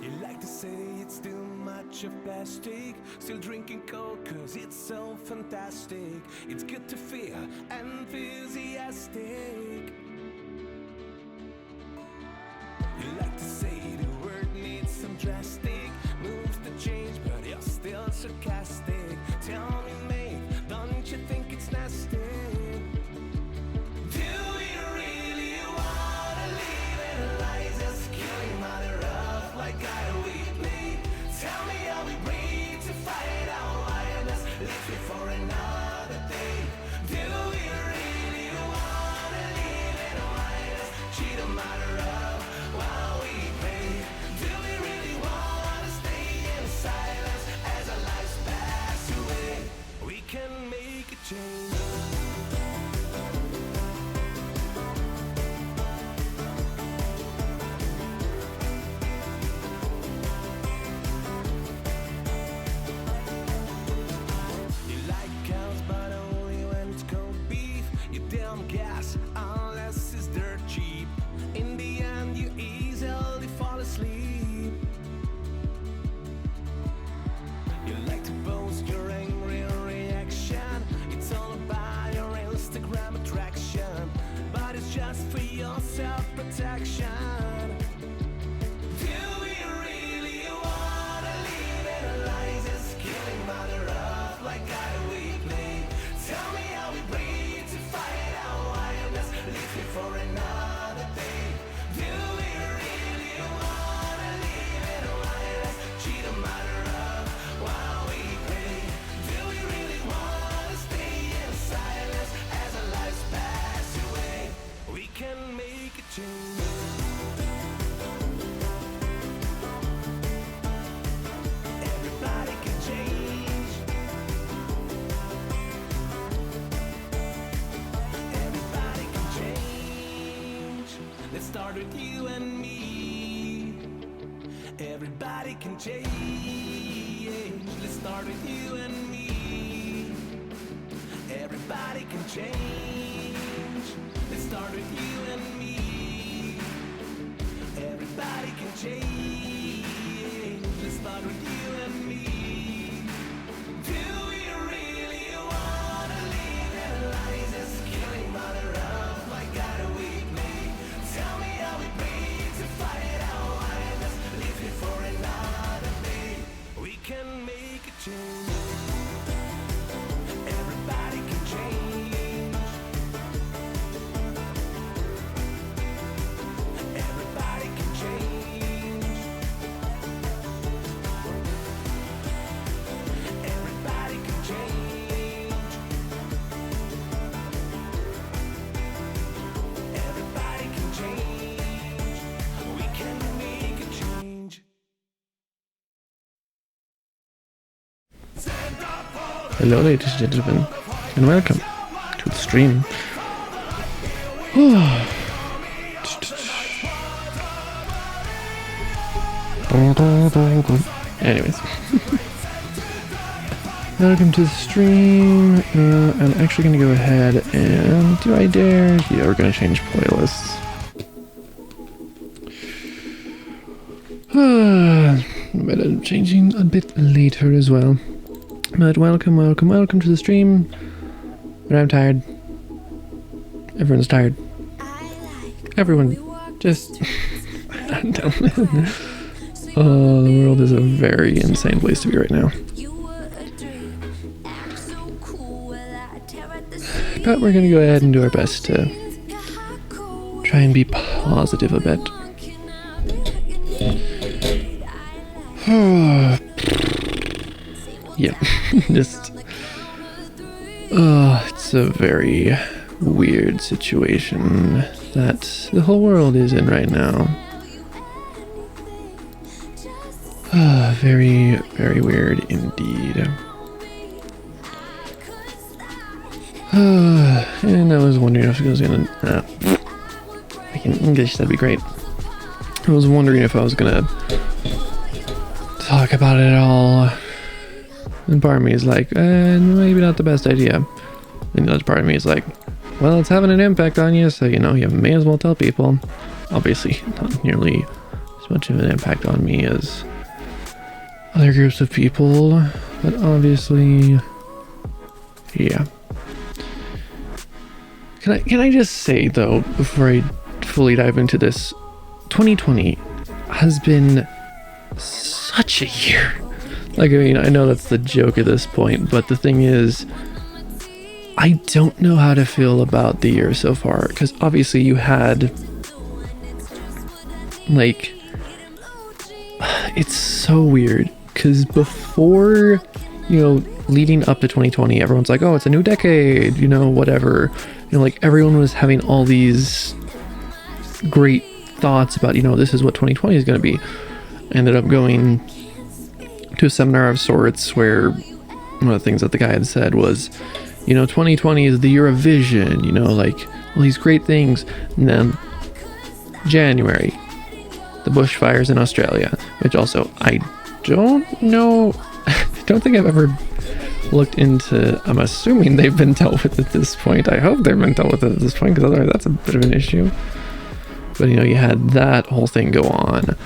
You like to say it's too much of plastic, still drinking Coke cause it's so fantastic. It's good to feel enthusiastic. You like to say the word needs some drastic moves to change, but you're still sarcastic. Tell me, mate, don't you think it's nasty? Do we really wanna live in lies just killing mother of like I weekly? Tell me how we breathe to fight our wildness, live here for another day. Do we really wanna live in wildness, cheat a mother of while we pay? Do we really wanna stay in silence as our lives pass away? We can make a change. You like cows, but only when it's cold beef. You damn gas unless it's dirt cheap. In the end, you easily fall asleep. You like to post your angry reaction. It's all about your Instagram attraction, but it's just for your self-protection. Do we really wanna live in a lies just killing mother of like I weekly? Tell me how we breathe to fight our wildness, live here for another day. Do we really wanna live in a wildness, cheat a mother of while we pay? Do we really wanna stay in silence as our lives pass away? We can make a change. Everybody can change. Everybody can change. Let's start with you and me. Everybody can change. Let's start with you and me. Everybody can change. Let's start with you and me. Everybody can change. Let's start with you and me. Do we really wanna live in lies just killing mother of like God we made? Tell me how we breathe to fight our wildness, live here for another day. We can make a change. Everybody can change. Everybody can change. Everybody can change. Everybody can change. We can make a change. Hello ladies and gentlemen, and welcome to the stream. Anyways, welcome to the stream. I'm actually going to go ahead and, do I dare? Yeah, we're going to change playlists. But I'm changing a bit later as well. But welcome to the stream. But I'm tired. Everyone's tired. Everyone just... I don't know. Oh, the world is a very insane place to be right now. But we're gonna go ahead and do our best to try and be positive a bit. Yeah, just... it's a very weird situation that the whole world is in right now. Very, very weird indeed. And I was wondering if I was gonna... like in English, that'd be great. I was wondering if I was gonna talk about it all. And part of me is like, maybe not the best idea. And the other part of me is like, well, it's having an impact on you, so you know, you may as well tell people. Obviously, not nearly as as much of an impact on me as other groups of people, but obviously, yeah. Can I just say though, before I fully dive into this, 2020 has been such a year. Like, I mean, I know that's the joke at this point, but the thing is, I don't know how to feel about the year so far, because obviously you had, like, it's so weird, because before, you know, leading up to 2020, everyone's like, oh, it's a new decade, you know, whatever. You know, like, everyone was having all these great thoughts about, you know, this is what 2020 is going to be. Ended up going to a seminar of sorts where one of the things that the guy had said was, you know, 2020 is the year of vision, you know, like all these great things. And then January, the bushfires in Australia, which also I don't know, I don't think I've ever looked into. I'm assuming they've been dealt with at this point. I hope they've been dealt with at this point, because otherwise that's a bit of an issue. But, you know, you had that whole thing go on.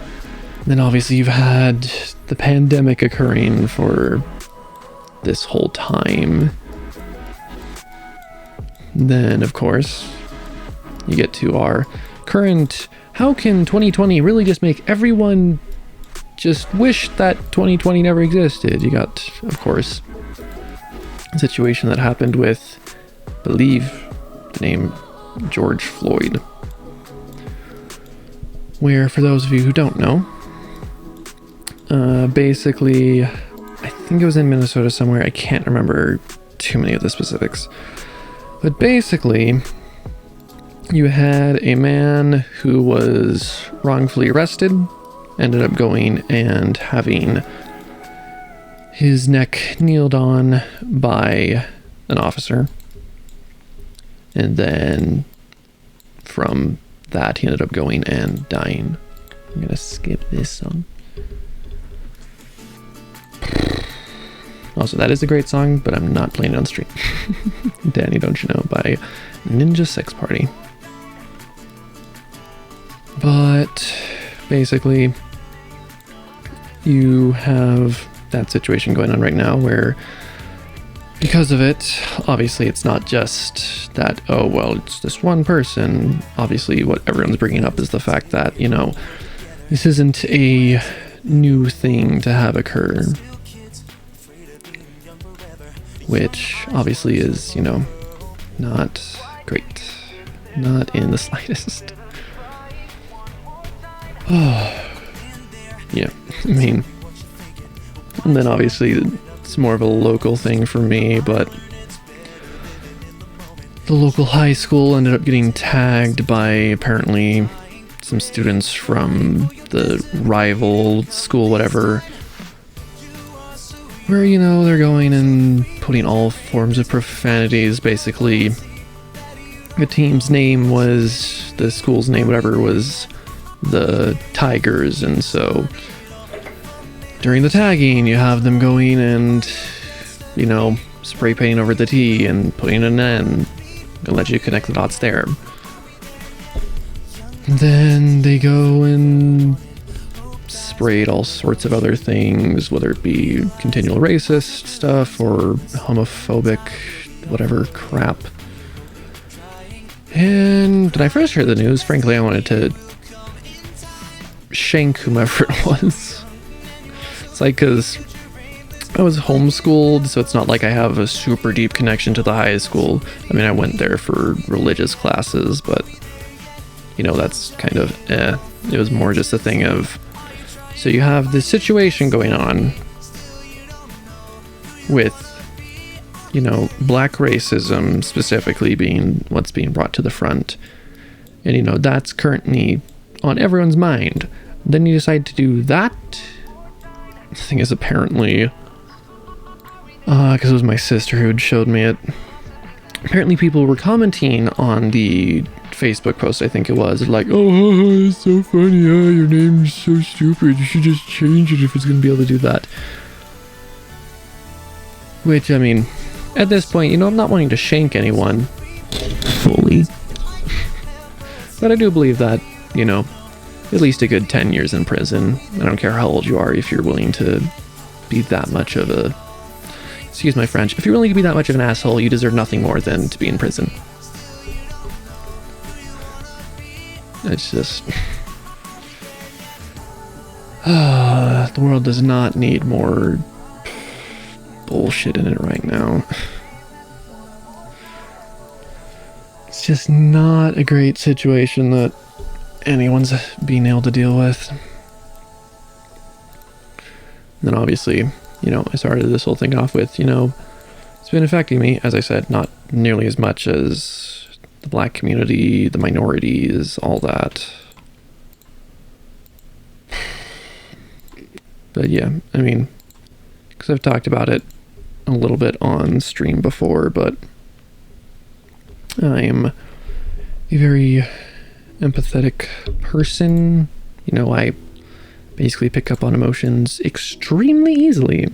Then obviously you've had the pandemic occurring for this whole time. Then, of course, you get to our current, how can 2020 really just make everyone just wish that 2020 never existed? You got, of course, a situation that happened with, I believe, the name George Floyd. Where, for those of you who don't know, basically, I think it was in Minnesota somewhere, I can't remember too many of the specifics, but basically, you had a man who was wrongfully arrested, ended up going and having his neck kneeled on by an officer, and then from that he ended up going and dying. I'm gonna skip this song. Also, that is a great song, but I'm not playing it on stream. Danny Don't You Know by Ninja Sex Party. But basically, you have that situation going on right now where, because of it, obviously it's not just that, oh, well, it's this one person. Obviously, what everyone's bringing up is the fact that, you know, this isn't a new thing to have occur. Which obviously is, you know, not great. Not in the slightest. Oh, yeah, I mean, and then obviously it's more of a local thing for me, but the local high school ended up getting tagged by apparently some students from the rival school, whatever, where, you know, they're going and putting all forms of profanities. Basically, the team's name was, the school's name, whatever, was the Tigers, and so during the tagging you have them going and, you know, spray painting over the T and putting an N. Gonna let you connect the dots there. And then they go and sprayed all sorts of other things, whether it be continual racist stuff or homophobic, whatever crap. And when I first heard the news, frankly, I wanted to shank whomever it was. It's like, because I was homeschooled, so it's not like I have a super deep connection to the high school. I mean, I went there for religious classes, but, you know, that's kind of It was more just a thing of, so you have this situation going on with, you know, black racism specifically being what's being brought to the front. And, you know, that's currently on everyone's mind. Then you decide to do that. The thing is, apparently, because it was my sister who had showed me it, apparently people were commenting on the Facebook post, I think it was, like, oh, it's so funny, your name's so stupid, you should just change it if it's going to be able to do that. Which, I mean, at this point, you know, I'm not wanting to shank anyone fully. But I do believe that, you know, at least a good 10 years in prison. I don't care how old you are, if you're willing to be that much of a... Excuse my French. If you're willing to be that much of an asshole, you deserve nothing more than to be in prison. It's just... the world does not need more bullshit in it right now. It's just not a great situation that anyone's being able to deal with. And then obviously, I started this whole thing off with, it's been affecting me, as I said, not nearly as much as the black community, the minorities, all that. But yeah, because I've talked about it a little bit on stream before, but I'm a very empathetic person. I basically pick up on emotions extremely easily.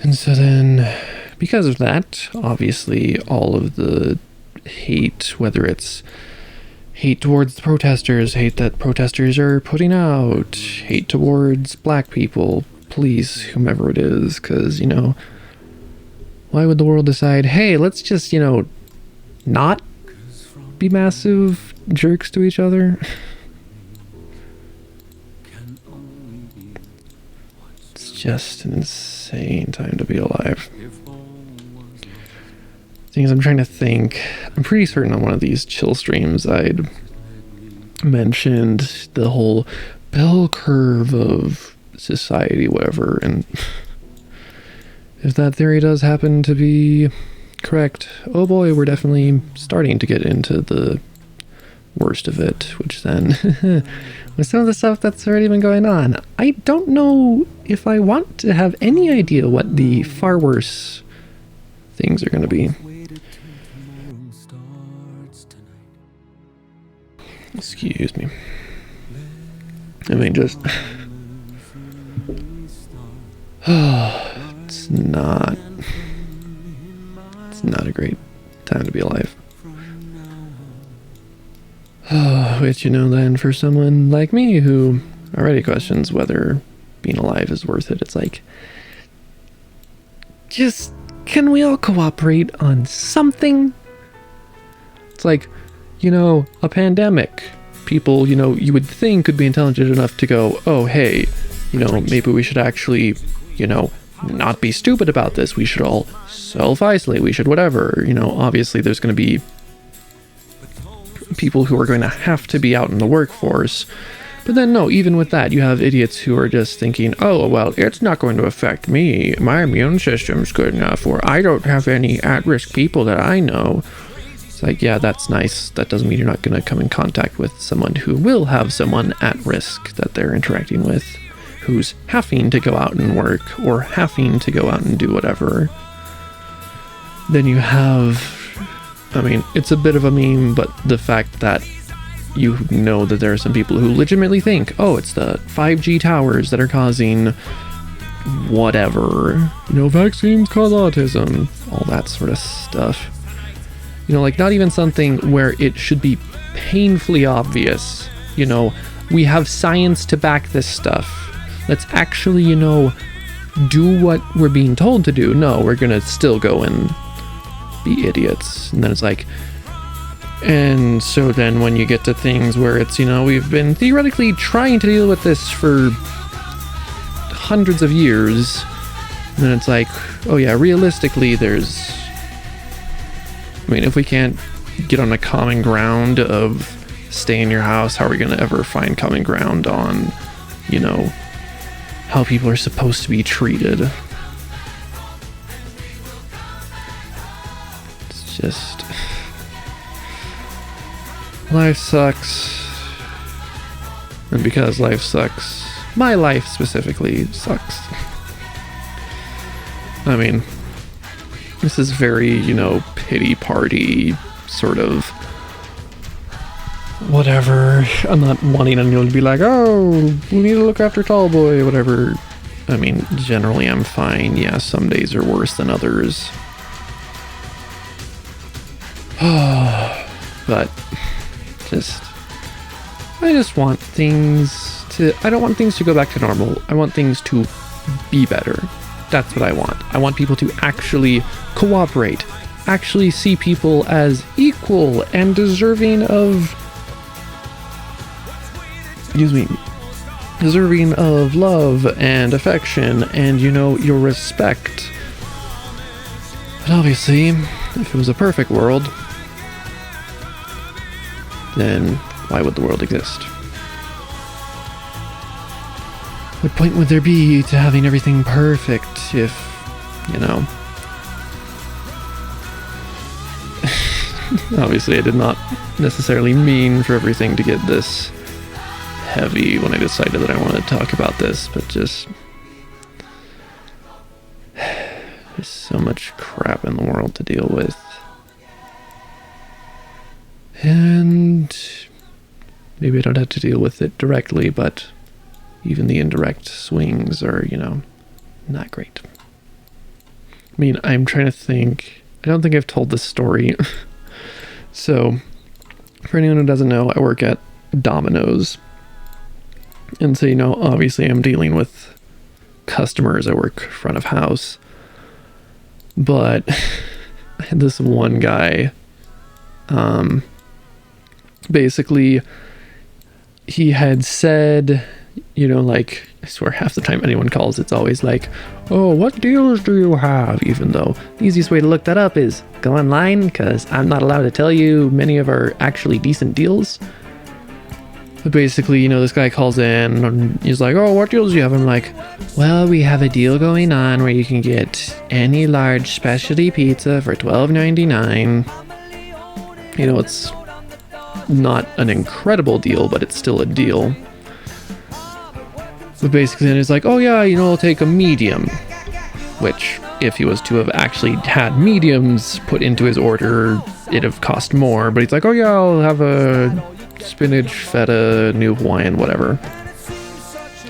And so then, because of that, obviously all of the hate, whether it's hate towards the protesters, hate that protesters are putting out, hate towards black people, police, whomever it is, because, why would the world decide, hey, let's just, not be massive jerks to each other? It's just an insane time to be alive. Thing is, I'm trying to think. I'm pretty certain on one of these chill streams I'd mentioned the whole bell curve of society, whatever, and if that theory does happen to be correct, oh boy, we're definitely starting to get into the worst of it, which then, with some of the stuff that's already been going on, I don't know if I want to have any idea what the far worse things are going to be. Excuse me. Just... It's not a great time to be alive. Which, then for someone like me who already questions whether being alive is worth it, it's like, just, can we all cooperate on something? It's like, a pandemic. People, you would think could be intelligent enough to go, oh, hey, maybe we should actually, not be stupid about this. We should all self-isolate. We should whatever. Obviously there's going to be people who are going to have to be out in the workforce. But then no, even with that, you have idiots who are just thinking, oh, well, it's not going to affect me. My immune system's good enough, or I don't have any at-risk people that I know. It's like, yeah, that's nice. That doesn't mean you're not going to come in contact with someone who will have someone at risk that they're interacting with, who's having to go out and work or having to go out and do whatever. Then you have, it's a bit of a meme, but the fact that you know that there are some people who legitimately think, oh, it's the 5G towers that are causing whatever, vaccines cause autism, all that sort of stuff. Not even something where it should be painfully obvious, we have science to back this stuff. Let's actually, do what we're being told to do. No, we're gonna still go and be idiots. And then it's like, and so then when you get to things where it's, we've been theoretically trying to deal with this for hundreds of years, and then it's like, oh yeah, realistically there's, if we can't get on a common ground of stay in your house, how are we going to ever find common ground on, how people are supposed to be treated? It's just... life sucks. And because life sucks, my life specifically sucks. This is very, pity party sort of whatever. I'm not wanting anyone to be like, oh, we need to look after TallBoy, whatever. Generally I'm fine. Yeah, some days are worse than others. But just I just want things to, I don't want things to go back to normal. I want things to be better. That's what I want. I want people to actually cooperate, actually see people as equal and deserving of, deserving of love and affection and, you know, your respect. But obviously, if it was a perfect world, then why would the world exist? What point would there be to having everything perfect if, you know... Obviously, I did not necessarily mean for everything to get this heavy when I decided that I wanted to talk about this, but just... There's so much crap in the world to deal with. And maybe I don't have to deal with it directly, but even the indirect swings are, you know, not great. I mean, I'm trying to think. I don't think I've told this story. So, for anyone who doesn't know, I work at Domino's. And so, you know, obviously I'm dealing with customers. I work front of house. But I had this one guy, basically, he had said, you know, like, I swear half the time anyone calls, it's always like, oh, what deals do you have? Even though the easiest way to look that up is go online, because I'm not allowed to tell you many of our actually decent deals. But basically, you know, this guy calls in and he's like, oh, what deals do you have? I'm like, well, we have a deal going on where you can get any large specialty pizza for $12.99. You know, it's not an incredible deal, but it's still a deal. But basically, then he's like, oh yeah, you know, I'll take a medium. Which, if he was to have actually had mediums put into his order, it'd have cost more. But he's like, oh yeah, I'll have a spinach, feta, new Hawaiian, whatever.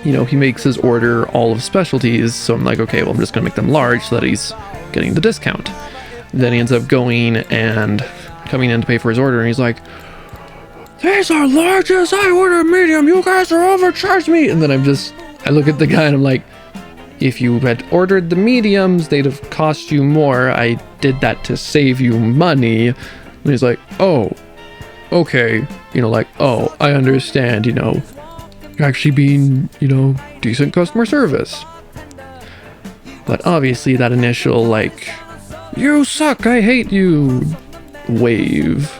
You know, he makes his order all of specialties, so I'm like, okay, well, I'm just gonna make them large so that he's getting the discount. Then he ends up going and coming in to pay for his order, and he's like, these are largest, I ordered medium, you guys are overcharged me. And then I look at the guy and I'm like, if you had ordered the mediums, they'd have cost you more. I did that to save you money. And he's like, oh, okay. You know, like, oh, I understand, you know, you're actually being, you know, decent customer service. But obviously that initial, like, you suck, I hate you wave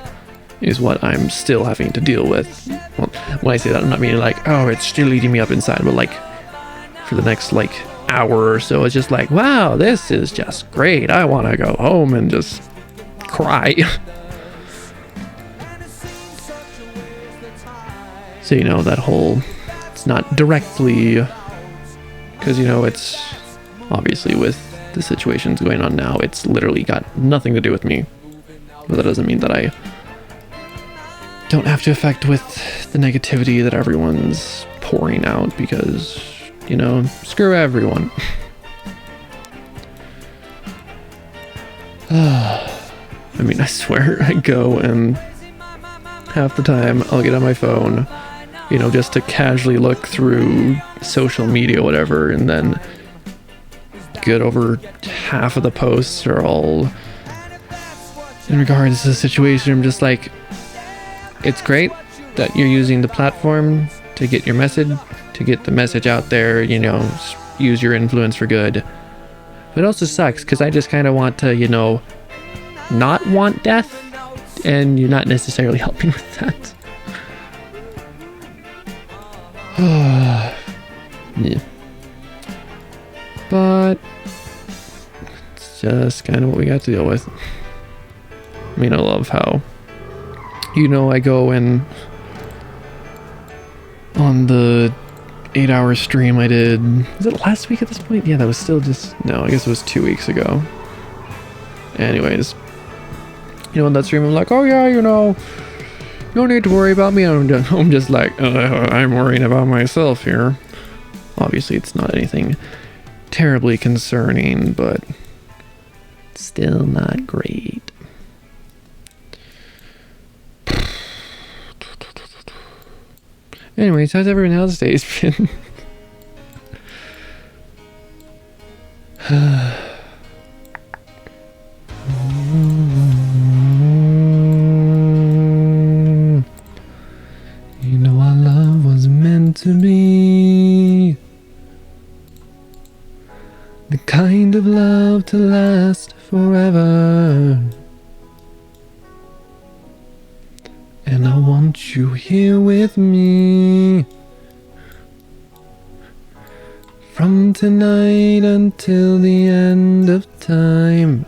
is what I'm still having to deal with. Well, when I say that, I'm not meaning like, oh, it's still eating me up inside, but like, for the next, like, hour or so, it's just like, wow, this is just great. I want to go home and just cry. So, you know, that whole, it's not directly, because, you know, it's obviously with the situations going on now, it's literally got nothing to do with me. But that doesn't mean that I don't have to affect with the negativity that everyone's pouring out, because, you know, screw everyone. I mean, I swear, I go and half the time I'll get on my phone, you know, just to casually look through social media, whatever, and then get over half of the posts are all in regards to the situation. I'm just like, it's great that you're using the platform to get your message, to get the message out there, you know, use your influence for good. But it also sucks because I just kind of want to, you know, not want death, and you're not necessarily helping with that. Yeah. But it's just kind of what we got to deal with. I mean, I love how, you know, I go and on the 8-hour stream I did, was it last week at this point? Yeah, that was still just, no, I guess it was 2 weeks ago. Anyways, you know, in that stream I'm like, oh yeah, you know, no need to worry about me. I'm just like, I'm worrying about myself here. Obviously it's not anything terribly concerning, but still not great. Anyways, how's everyone else's days been? You know our love was meant to be the kind of love to last forever. And I want you here with me from tonight until the end of time.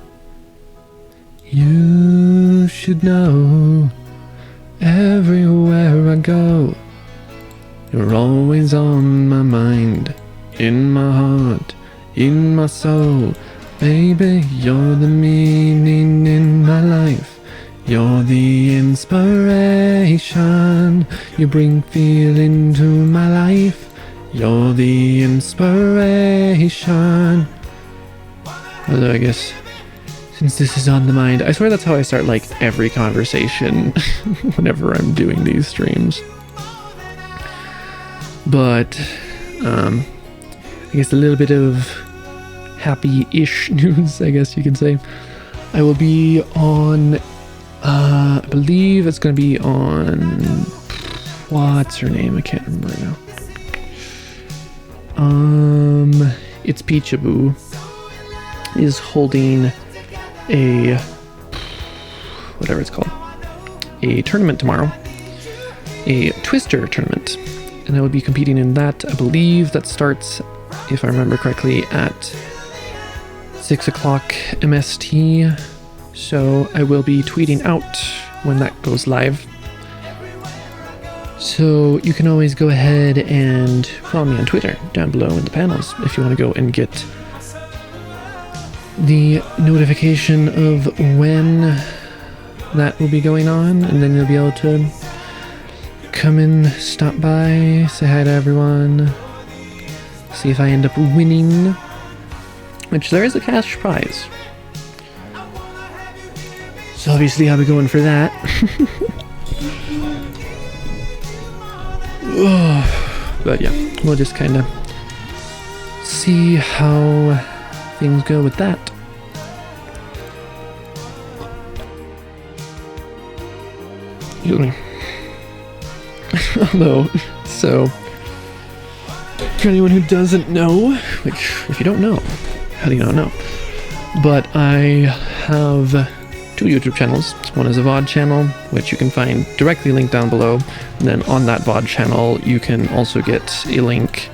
You should know everywhere I go, you're always on my mind, in my heart, in my soul. Baby, you're the meaning in my life. You're the inspiration. You bring feeling to my life. You're the inspiration. Although I guess since this is on the mind, I swear that's how I start like every conversation whenever I'm doing these streams. But I guess a little bit of happy-ish news, I guess you could say. I will be on, I believe it's going to be on, what's her name? I can't remember right now. It's Peachaboo is holding a, whatever it's called, a tournament tomorrow, a Twister tournament, and I will be competing in that. I believe that starts, if I remember correctly, at 6 o'clock MST, so I will be tweeting out when that goes live. So you can always go ahead and follow me on Twitter down below in the panels if you want to go and get the notification of when that will be going on, and then you'll be able to come and stop by, say hi to everyone, see if I end up winning, which there is a cash prize. So obviously I'll be going for that. But yeah, we'll just kind of see how things go with that. Excuse me. Although, so, for anyone who doesn't know, which if you don't know, how do you not know? But I have 2 YouTube channels. One is a VOD channel, which you can find directly linked down below. And then on that VOD channel, you can also get a link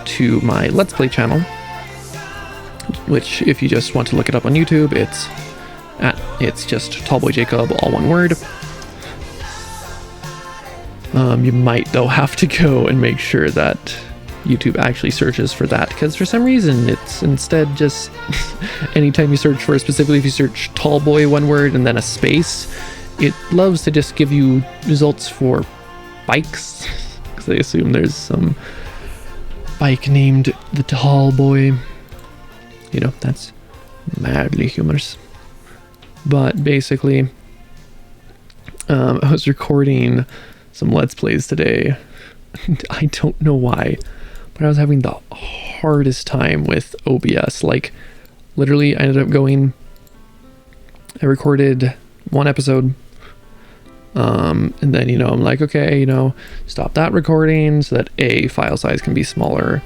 to my Let's Play channel, which if you just want to look it up on YouTube, it's just TallBoy Jacob, all one word. You might though have to go and make sure that YouTube actually searches for that, because for some reason it's instead just anytime you search for, specifically if you search TallBoy one word and then a space, it loves to just give you results for bikes, because I assume there's some bike named the TallBoy. You know, that's madly humorous. But basically, I was recording some Let's Plays today. I don't know why, but I was having the hardest time with OBS. Like, literally, I ended up I recorded 1 episode, and then, you know, I'm like, okay, you know, stop that recording so that file size can be smaller,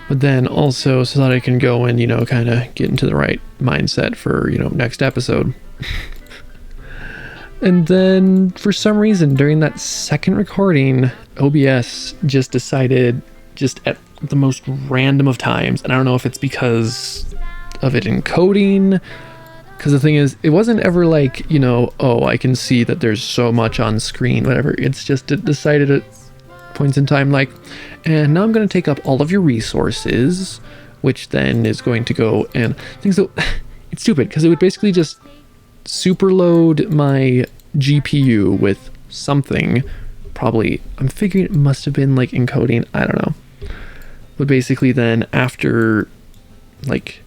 but then also so that I can go and, you know, kind of get into the right mindset for, you know, next episode. And then for some reason during that second recording, OBS just decided, just at the most random of times, and I don't know if it's because of it encoding, because the thing is, it wasn't ever like, you know, oh, I can see that there's so much on screen, whatever. It's just, it decided at points in time, like, and now I'm going to take up all of your resources, which then is going to go and things. So it's stupid because it would basically just super load my GPU with something. Probably, I'm figuring it must have been like encoding, I don't know. But basically then after like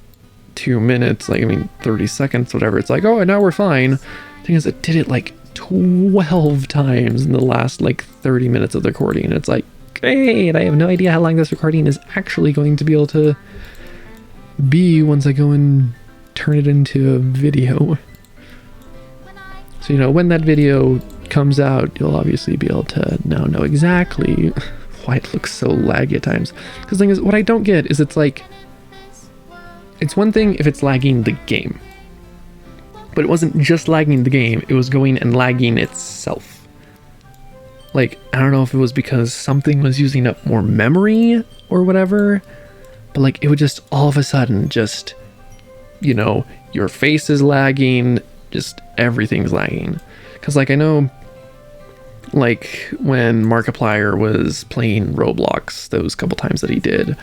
2 minutes, like, I mean 30 seconds, whatever, it's like, oh, now we're fine. Thing is, it did it like 12 times in the last like 30 minutes of the recording. It's like, great, I have no idea how long this recording is actually going to be able to be once I go and turn it into a video. So, you know, when that video comes out, you'll obviously be able to now know exactly why it looks so laggy at times. Because the thing is, what I don't get is it's like, it's one thing if it's lagging the game, but it wasn't just lagging the game, it was going and lagging itself. Like, I don't know if it was because something was using up more memory or whatever, but like it would just all of a sudden just, you know, your face is lagging, just everything's lagging. Because like I know, like when Markiplier was playing Roblox, those couple times that he did,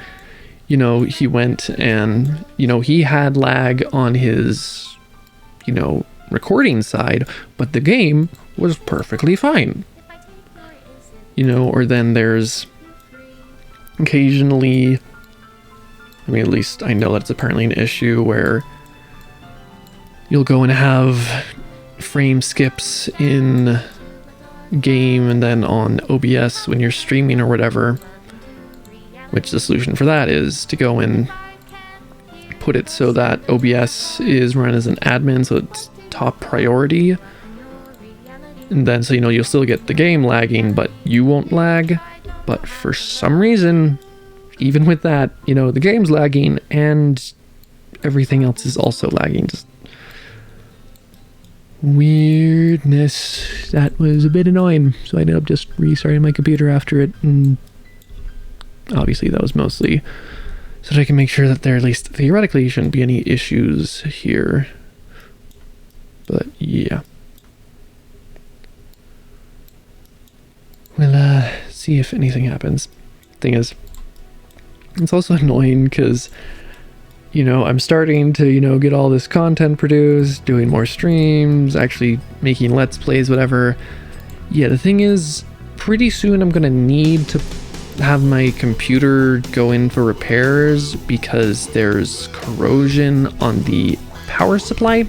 you know, he went and, you know, he had lag on his, you know, recording side, but the game was perfectly fine. You know, or then there's occasionally, I mean, at least I know that's apparently an issue where you'll go and have frame skips in game and then on OBS when you're streaming or whatever, which the solution for that is to go and put it so that OBS is run as an admin, so it's top priority. And then, so, you know, you'll still get the game lagging, but you won't lag. But for some reason, even with that, you know, the game's lagging and everything else is also lagging. Just weirdness. That was a bit annoying. So I ended up just restarting my computer after it. And obviously that was mostly so that I can make sure that there at least theoretically shouldn't be any issues here. But yeah. We'll see if anything happens. Thing is, it's also annoying because, you know, I'm starting to, you know, get all this content produced, doing more streams, actually making Let's Plays, whatever. Yeah, the thing is, pretty soon I'm gonna need to have my computer go in for repairs because there's corrosion on the power supply.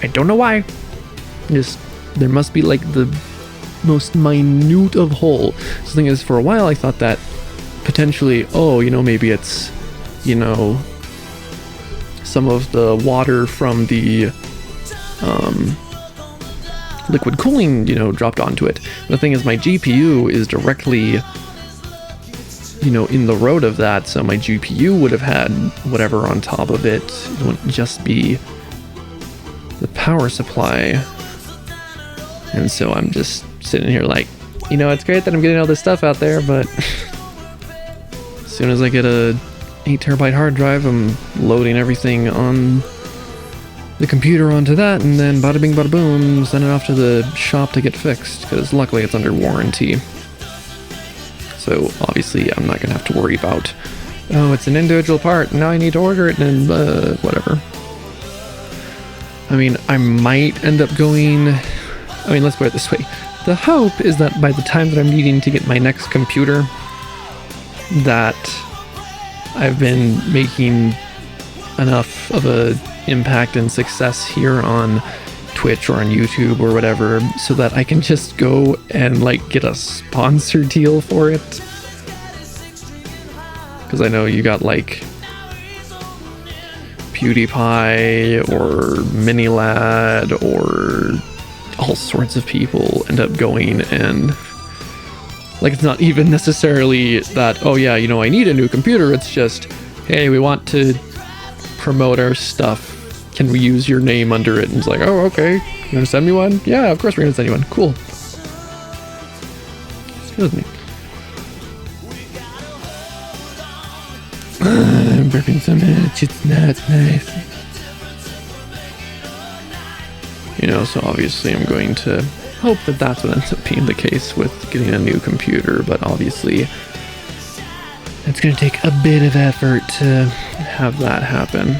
I don't know why. Just, there must be like the most minute of hole. So the thing is, for a while I thought that potentially, oh, you know, maybe it's, you know, some of the water from the liquid cooling, you know, dropped onto it. The thing is, my GPU is directly, you know, in the road of that, so my GPU would have had whatever on top of it. It wouldn't just be the power supply. And so I'm just sitting here like, you know, it's great that I'm getting all this stuff out there, but as soon as I get a 8 terabyte hard drive, I'm loading everything on the computer onto that, and then bada bing bada boom, send it off to the shop to get fixed, because luckily it's under warranty. So obviously I'm not gonna have to worry about, oh, it's an individual part, now I need to order it, and whatever. I mean, I might end up going, I mean, let's put it this way. The hope is that by the time that I'm needing to get my next computer, that I've been making enough of a impact and success here on Twitch or on YouTube or whatever, so that I can just go and like get a sponsor deal for it. Because I know you got like PewDiePie or MiniLad or all sorts of people end up going and like, it's not even necessarily that, oh yeah, you know, I need a new computer. It's just, hey, we want to promote our stuff. Can we use your name under it? And it's like, oh, okay. You gonna send me one? Yeah, of course we're gonna send you one. Cool. Excuse me. I'm burping so much. It's not nice. You know, so obviously I'm going to hope that that's what ends up being the case with getting a new computer, but obviously it's going to take a bit of effort to have that happen.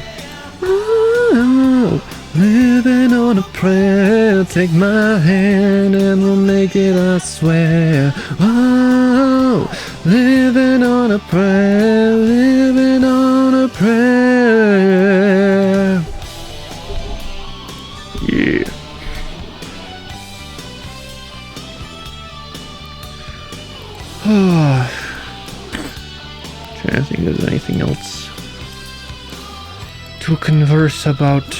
Oh, living on a prayer, take my hand and we'll make it, I swear. Oh, living on a prayer, living on a prayer. Yeah. Trying to think if there's anything else to converse about.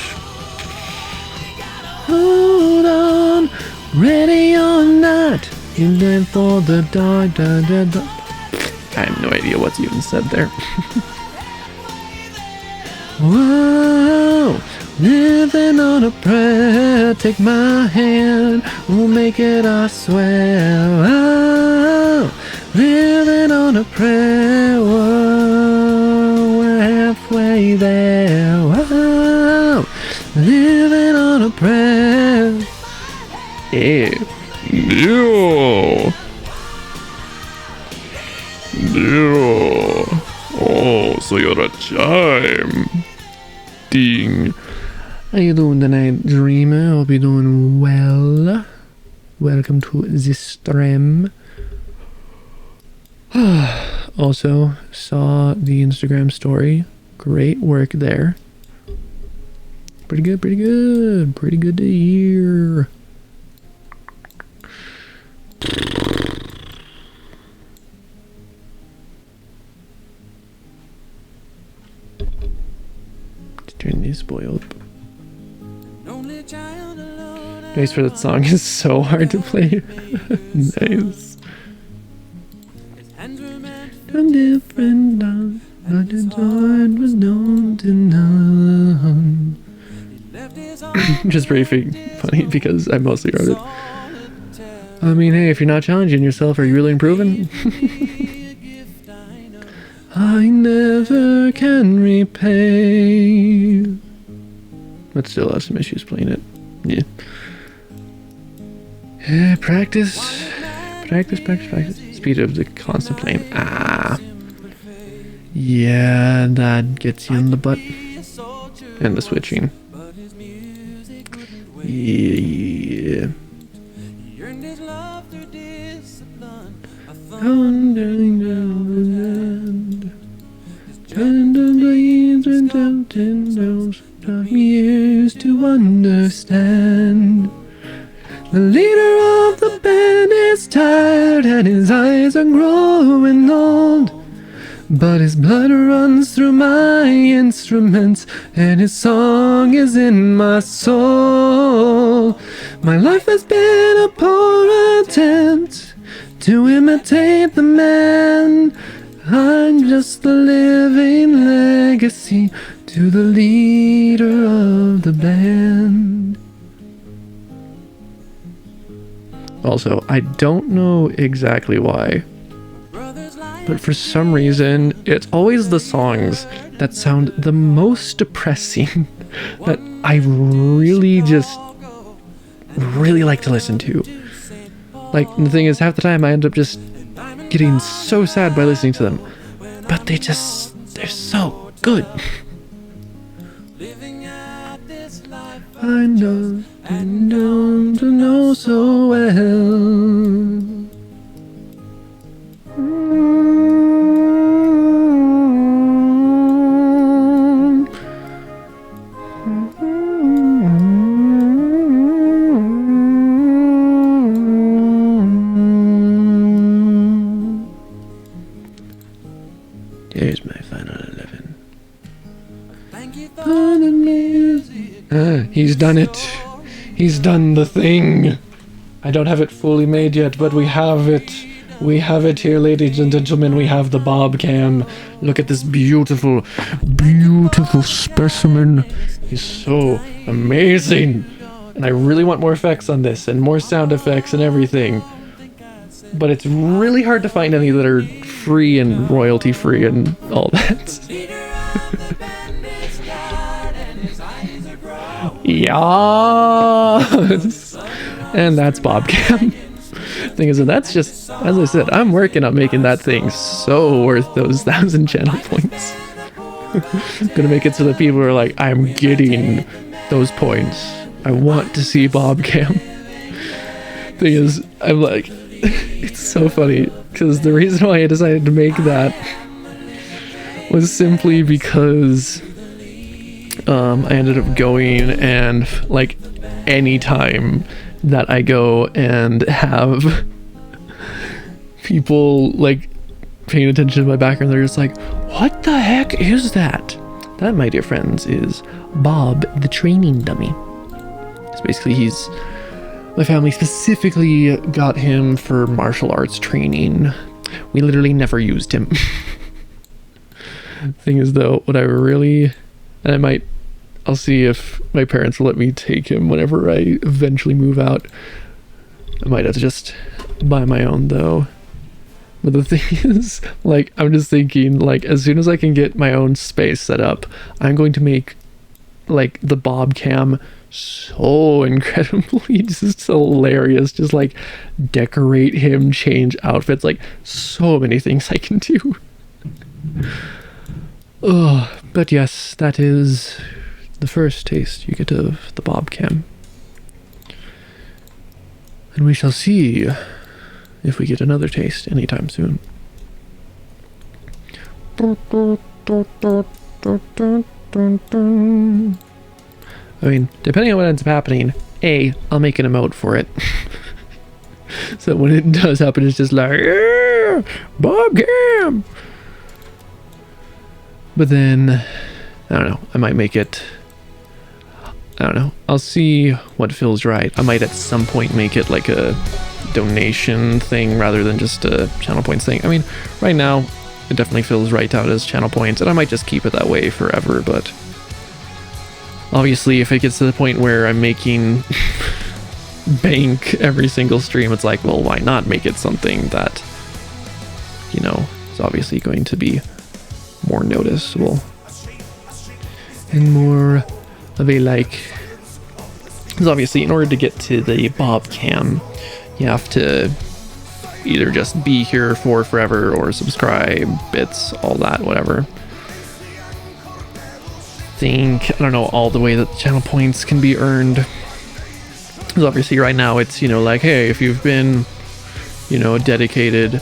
Hold on, ready or not, you live for the dark. I have no idea what's even said there. Whoa, living on a prayer, take my hand, we'll make it, I swear. Whoa, living on a prayer, whoa, we're halfway there. Whoa, living on a prayer. Yeah. Oh, so you're a chime. Ding. How you doing tonight, dreamer? Hope you're doing well. Welcome to the stream. Also, saw the Instagram story. Great work there. Pretty good, pretty good. Pretty good to hear. Turn this boy up. Nice for that song is so hard to play. Nice. From different dawn, not the dawn was known to none. Which is pretty funny because I mostly wrote it. I mean, hey, if you're not challenging yourself, are you really improving? I never can repay. But still have some issues playing it. Yeah. Yeah, practice. Speed of the constant playing. Ah. Yeah, that gets you in the butt. And the switching. Yeah. Wandering down the land, turning the blades and tempting those dark years to understand. The leader of the band is tired and his eyes are growing old, but his blood runs through my instruments and his song is in my soul. My life has been a poor attempt to imitate the man. I'm just a living legacy to the leader of the band. Also, I don't know exactly why, but for some reason, it's always the songs that sound the most depressing that I really like to listen to. Like, the thing is, half the time I end up just getting so sad by listening to them. But they're so good. I know to know so well. Here's my final 11. He's done it. He's done the thing. I don't have it fully made yet, but we have it. We have it here, ladies and gentlemen. We have the bob cam. Look at this beautiful, beautiful specimen. He's so amazing. And I really want more effects on this and more sound effects and everything. But it's really hard to find any that are free and royalty free and all that. Yes! And that's Bobcam. Thing is, that's just, as I said, I'm working on making that thing so worth those 1,000 channel points. Gonna make it so that people are like, I'm getting those points. I want to see Bobcam. Thing is, I'm like, it's so funny because the reason why I decided to make that was simply because I ended up going and like any time that I go and have people like paying attention to my background, they're just like, what the heck is that? That, my dear friends, is Bob the training dummy. So basically my family specifically got him for martial arts training. We literally never used him. Thing is though, what I really, and I'll see if my parents will let me take him whenever I eventually move out. I might have to just buy my own though. But the thing is, like, I'm just thinking, like, as soon as I can get my own space set up, I'm going to make, like, the Bob cam so incredibly just hilarious. Just, like, decorate him, change outfits, like, so many things I can do. Oh, but yes, that is the first taste you get of the Bob cam. And we shall see if we get another taste anytime soon. I mean, depending on what ends up happening, I'll make an emote for it. So when it does happen, it's just like, yeah, Bob cam. But then, I don't know, I might make it, I don't know, I'll see what feels right. I might at some point make it like a donation thing rather than just a channel points thing. I mean, right now, it definitely feels right out as channel points, and I might just keep it that way forever, but obviously if it gets to the point where I'm making bank every single stream, it's like, well, why not make it something that, you know, is obviously going to be more noticeable and more of a, like, because obviously in order to get to the Bob cam, you have to either just be here for forever or subscribe, bits, all that, whatever. I don't know all the way that the channel points can be earned. Because obviously right now it's, you know, like, hey, if you've been, you know, a dedicated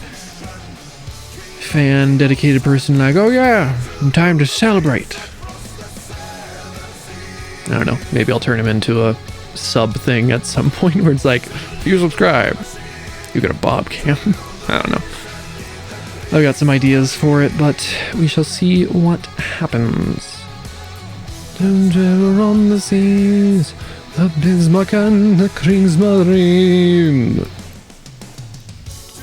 fan, dedicated person, like, oh yeah, time to celebrate. I don't know, maybe I'll turn him into a sub thing at some point where it's like, if you subscribe, you get a Bob cam. I don't know. I've got some ideas for it, but we shall see what happens. Danger on the seas, the Bismarck and the Kriegsmarine.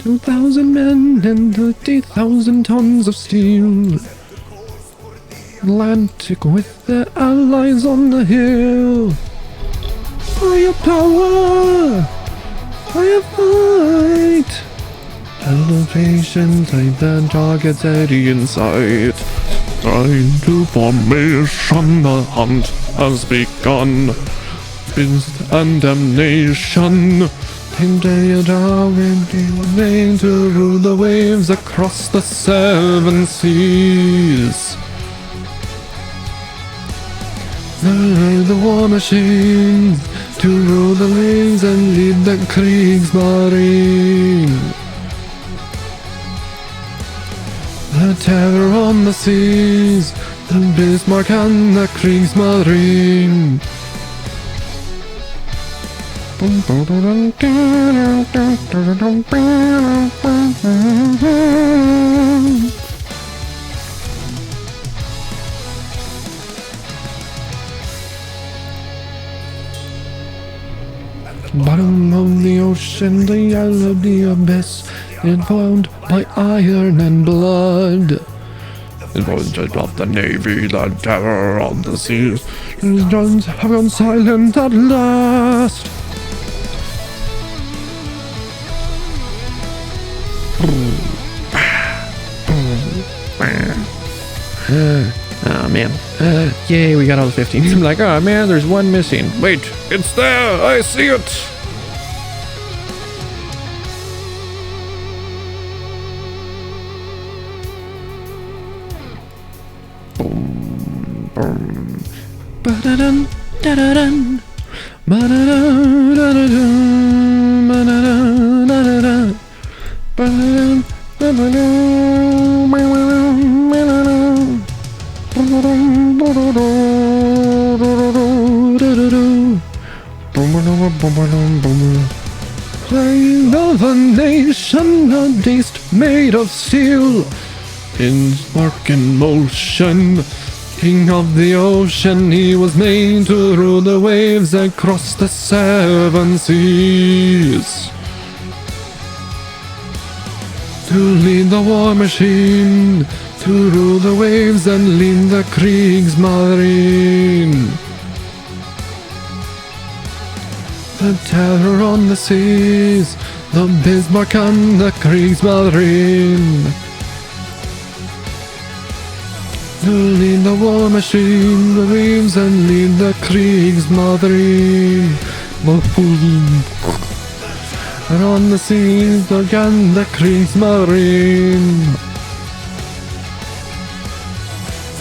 2,000 men and 30,000 tons of steel. Atlantic with their allies on the hill. Firepower! Firefight! Elevation, take the targets ready in sight. Time to formation, the hunt has begun. Beast and damnation. Into to rule the waves across the 7 seas. The war machines to rule the waves and lead the Kriegsmarine. The terror on the seas, the Bismarck and the Kriegsmarine. Bottom of the ocean, the yellow of the abyss, informed by iron and blood. It was just of the navy, the terror of the seas. The guns have gone silent at last. Oh man. Yay, we got all the 15s. I'm like, oh man, there's one missing. Wait, it's there! I see it! Boom, boom. Ba-da-dun, da-da-dun. Ba-da-dun, da-da-dun. Ba-da-dun, da-da-dun. Ba-da-dun, da-da-dun. Ba-da-dun. Reign of a nation, a beast made of steel. In spark and motion, king of the ocean, he was made to rule the waves across the 7 seas. To lead the war machine, to rule the waves and lead the Kriegsmarine. The terror on the seas, the Bismarck and the Kriegsmarine. To lead the war machine, the waves and lead the Kriegsmarine. And on the seas, began the Kriegsmarine.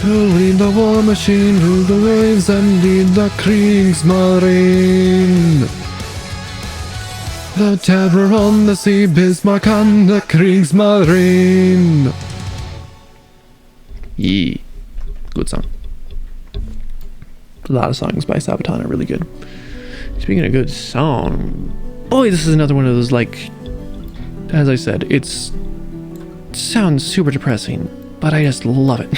To lead the war machine, rule the waves and lead the Kriegsmarine. The terror on the sea, Bismarck and the Kriegsmarine. Yeah, good song. A lot of songs by Sabaton are really good. Speaking of good song, boy, this is another one of those, like, as I said, it sounds super depressing, but I just love it.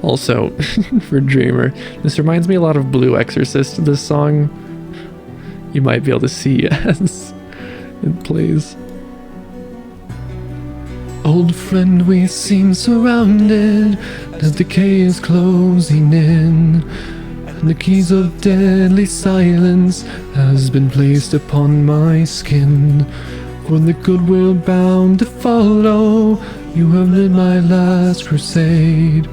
Also, for Dreamer, this reminds me a lot of Blue Exorcist, this song. You might be able to see as it plays. Old friend, we seem surrounded as decay is closing in, and the keys of deadly silence has been placed upon my skin. For the goodwill bound to follow, you have led my last crusade.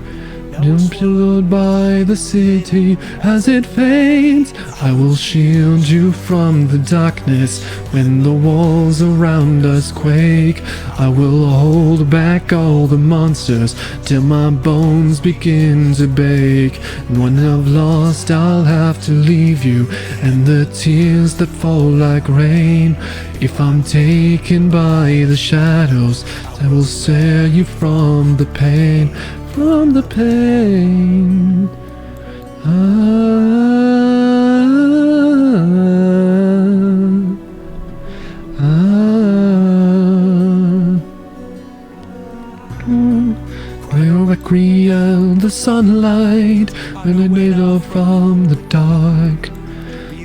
Implored by the city as it fades, I will shield you from the darkness when the walls around us quake. I will hold back all the monsters till my bones begin to bake. And when I've lost, I'll have to leave you, and the tears that fall like rain. If I'm taken by the shadows, I will spare you from the pain. From the pain. Where requiem the sunlight when I made up from the dark,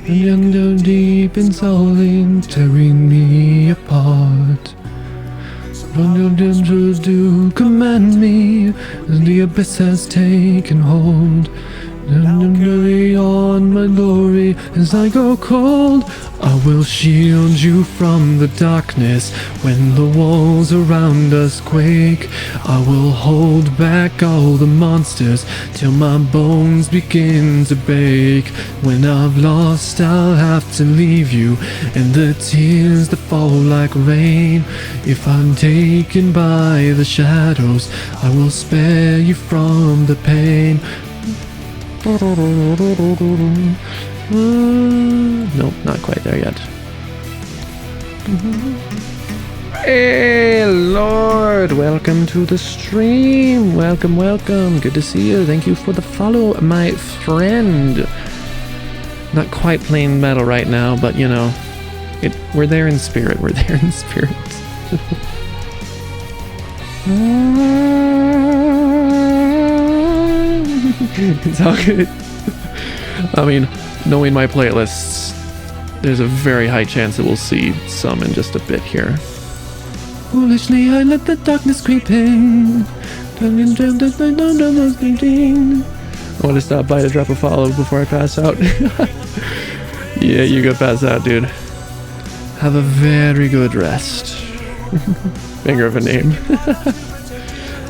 and under deep insulting tearing me apart. When your dangers do command me, and the abyss has taken hold, and carry on my glory as I go cold. I will shield you from the darkness when the walls around us quake. I will hold back all the monsters till my bones begin to bake. When I've lost, I'll have to leave you, and the tears that fall like rain. If I'm taken by the shadows, I will spare you from the pain. Nope, not quite there yet. Hey, Lord, welcome to the stream. Welcome, welcome. Good to see you. Thank you for the follow, my friend. Not quite playing metal right now, but you know, we're there in spirit. We're there in spirit. It's all good. I mean, knowing my playlists, there's a very high chance that we'll see some in just a bit here. Foolishly, I let the darkness creep in. I want to stop by to drop a follow before I pass out. Yeah, you go pass out, dude. Have a very good rest. Finger of a name.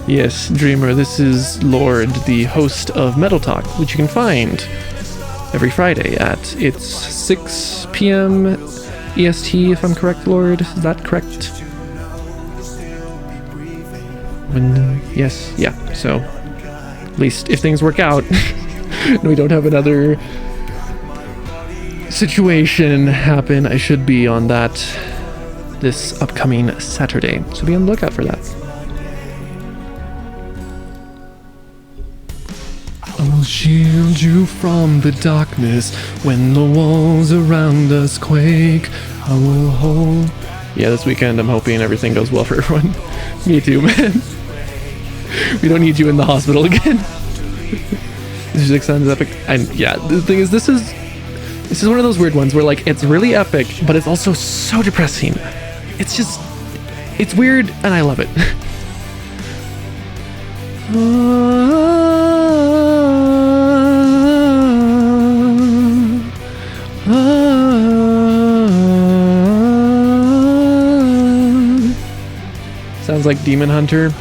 Yes, Dreamer, this is Lord, the host of Metal Talk, which you can find every Friday at 6 p.m. EST, if I'm correct, Lord. Is that correct? Yes, yeah. So, at least if things work out, and we don't have another situation happen, I should be on that this upcoming Saturday, so be on the lookout for that. I will shield you from the darkness when the walls around us quake. I will hold. Yeah, this weekend I'm hoping everything goes well for everyone. Me too, man. We don't need you in the hospital again. Music sounds epic. And yeah, the thing is, this is one of those weird ones where like it's really epic, but it's also so depressing. It's weird, and I love it. Sounds like Demon Hunter.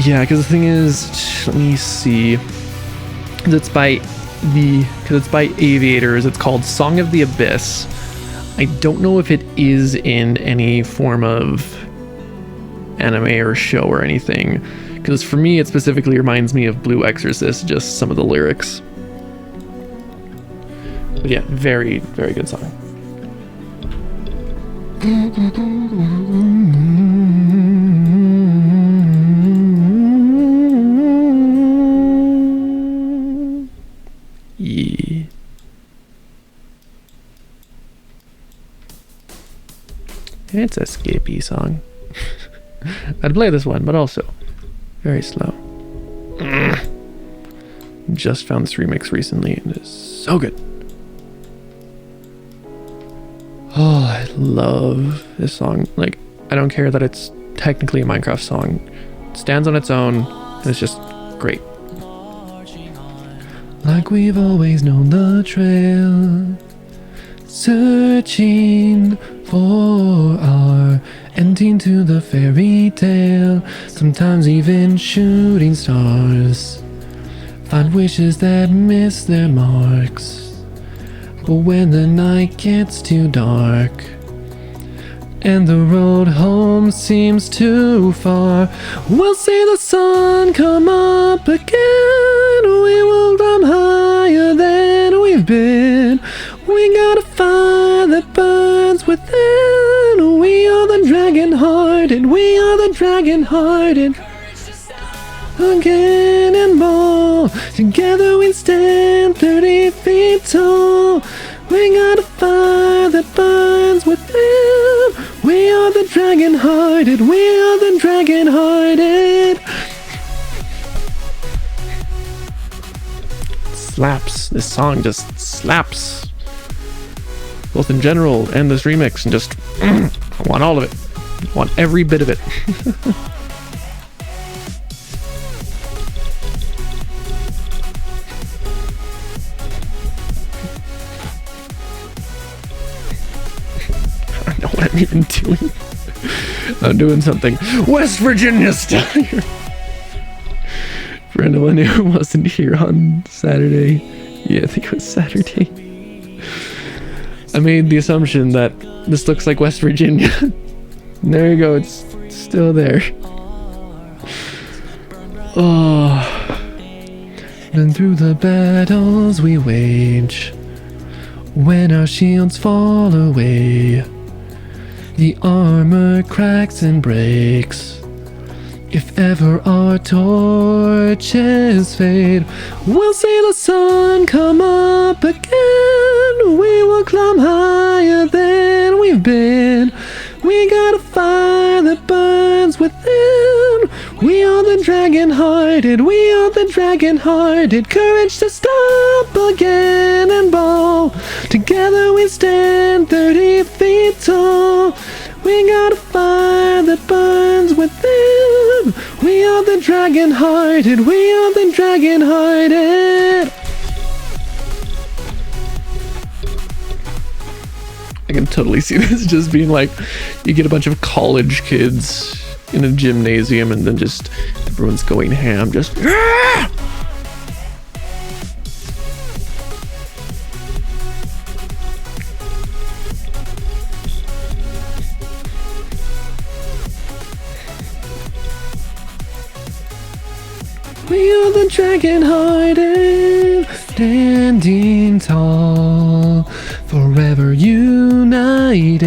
Yeah, because the thing is, let me see. Because it's by Aviators. It's called Song of the Abyss. I don't know if it is in any form of anime or show or anything. Because for me, it specifically reminds me of Blue Exorcist, just some of the lyrics. But yeah, very, very good song. Yeah. It's a skippy song. I'd play this one, but also very slow. Just found this remix recently and it's so good. Oh, I love this song. Like, I don't care that it's technically a Minecraft song. It stands on its own and it's just great. Like we've always known the trail, searching for our ending to the fairy tale. Sometimes even shooting stars find wishes that miss their marks. But when the night gets too dark and the road home seems too far, we'll see the sun come up again. We will climb higher than we've been. We got a fire that burns within. We are the dragon-hearted. We are the dragon-hearted. Again and more. Together we stand 30 feet tall. We got a fire that burns within. We are the dragon-hearted. We are the dragon-hearted. Slaps. This song just slaps. Both in general and this remix, and just I want all of it. I want every bit of it. I don't know what I'm even doing. I'm doing something West Virginia style here. For anyone who wasn't here on Saturday, yeah, I think it was Saturday, I made the assumption that this looks like West Virginia. There you go, it's still there. Oh, then through the battles we wage, when our shields fall away, the armor cracks and breaks. If ever our torches fade, we'll see the sun come up again. We will climb higher than we've been. We got a fire that burns within. We are the dragon-hearted. We are the dragon-hearted. Courage to stop again and ball. Together we stand 30 feet tall. We got a fire that burns within. We are the dragon-hearted. We are the dragon-hearted. I can totally see this just being like, you get a bunch of college kids in a gymnasium and then just everyone's going ham, just ah! We are the dragon-hearted, standing tall, forever united.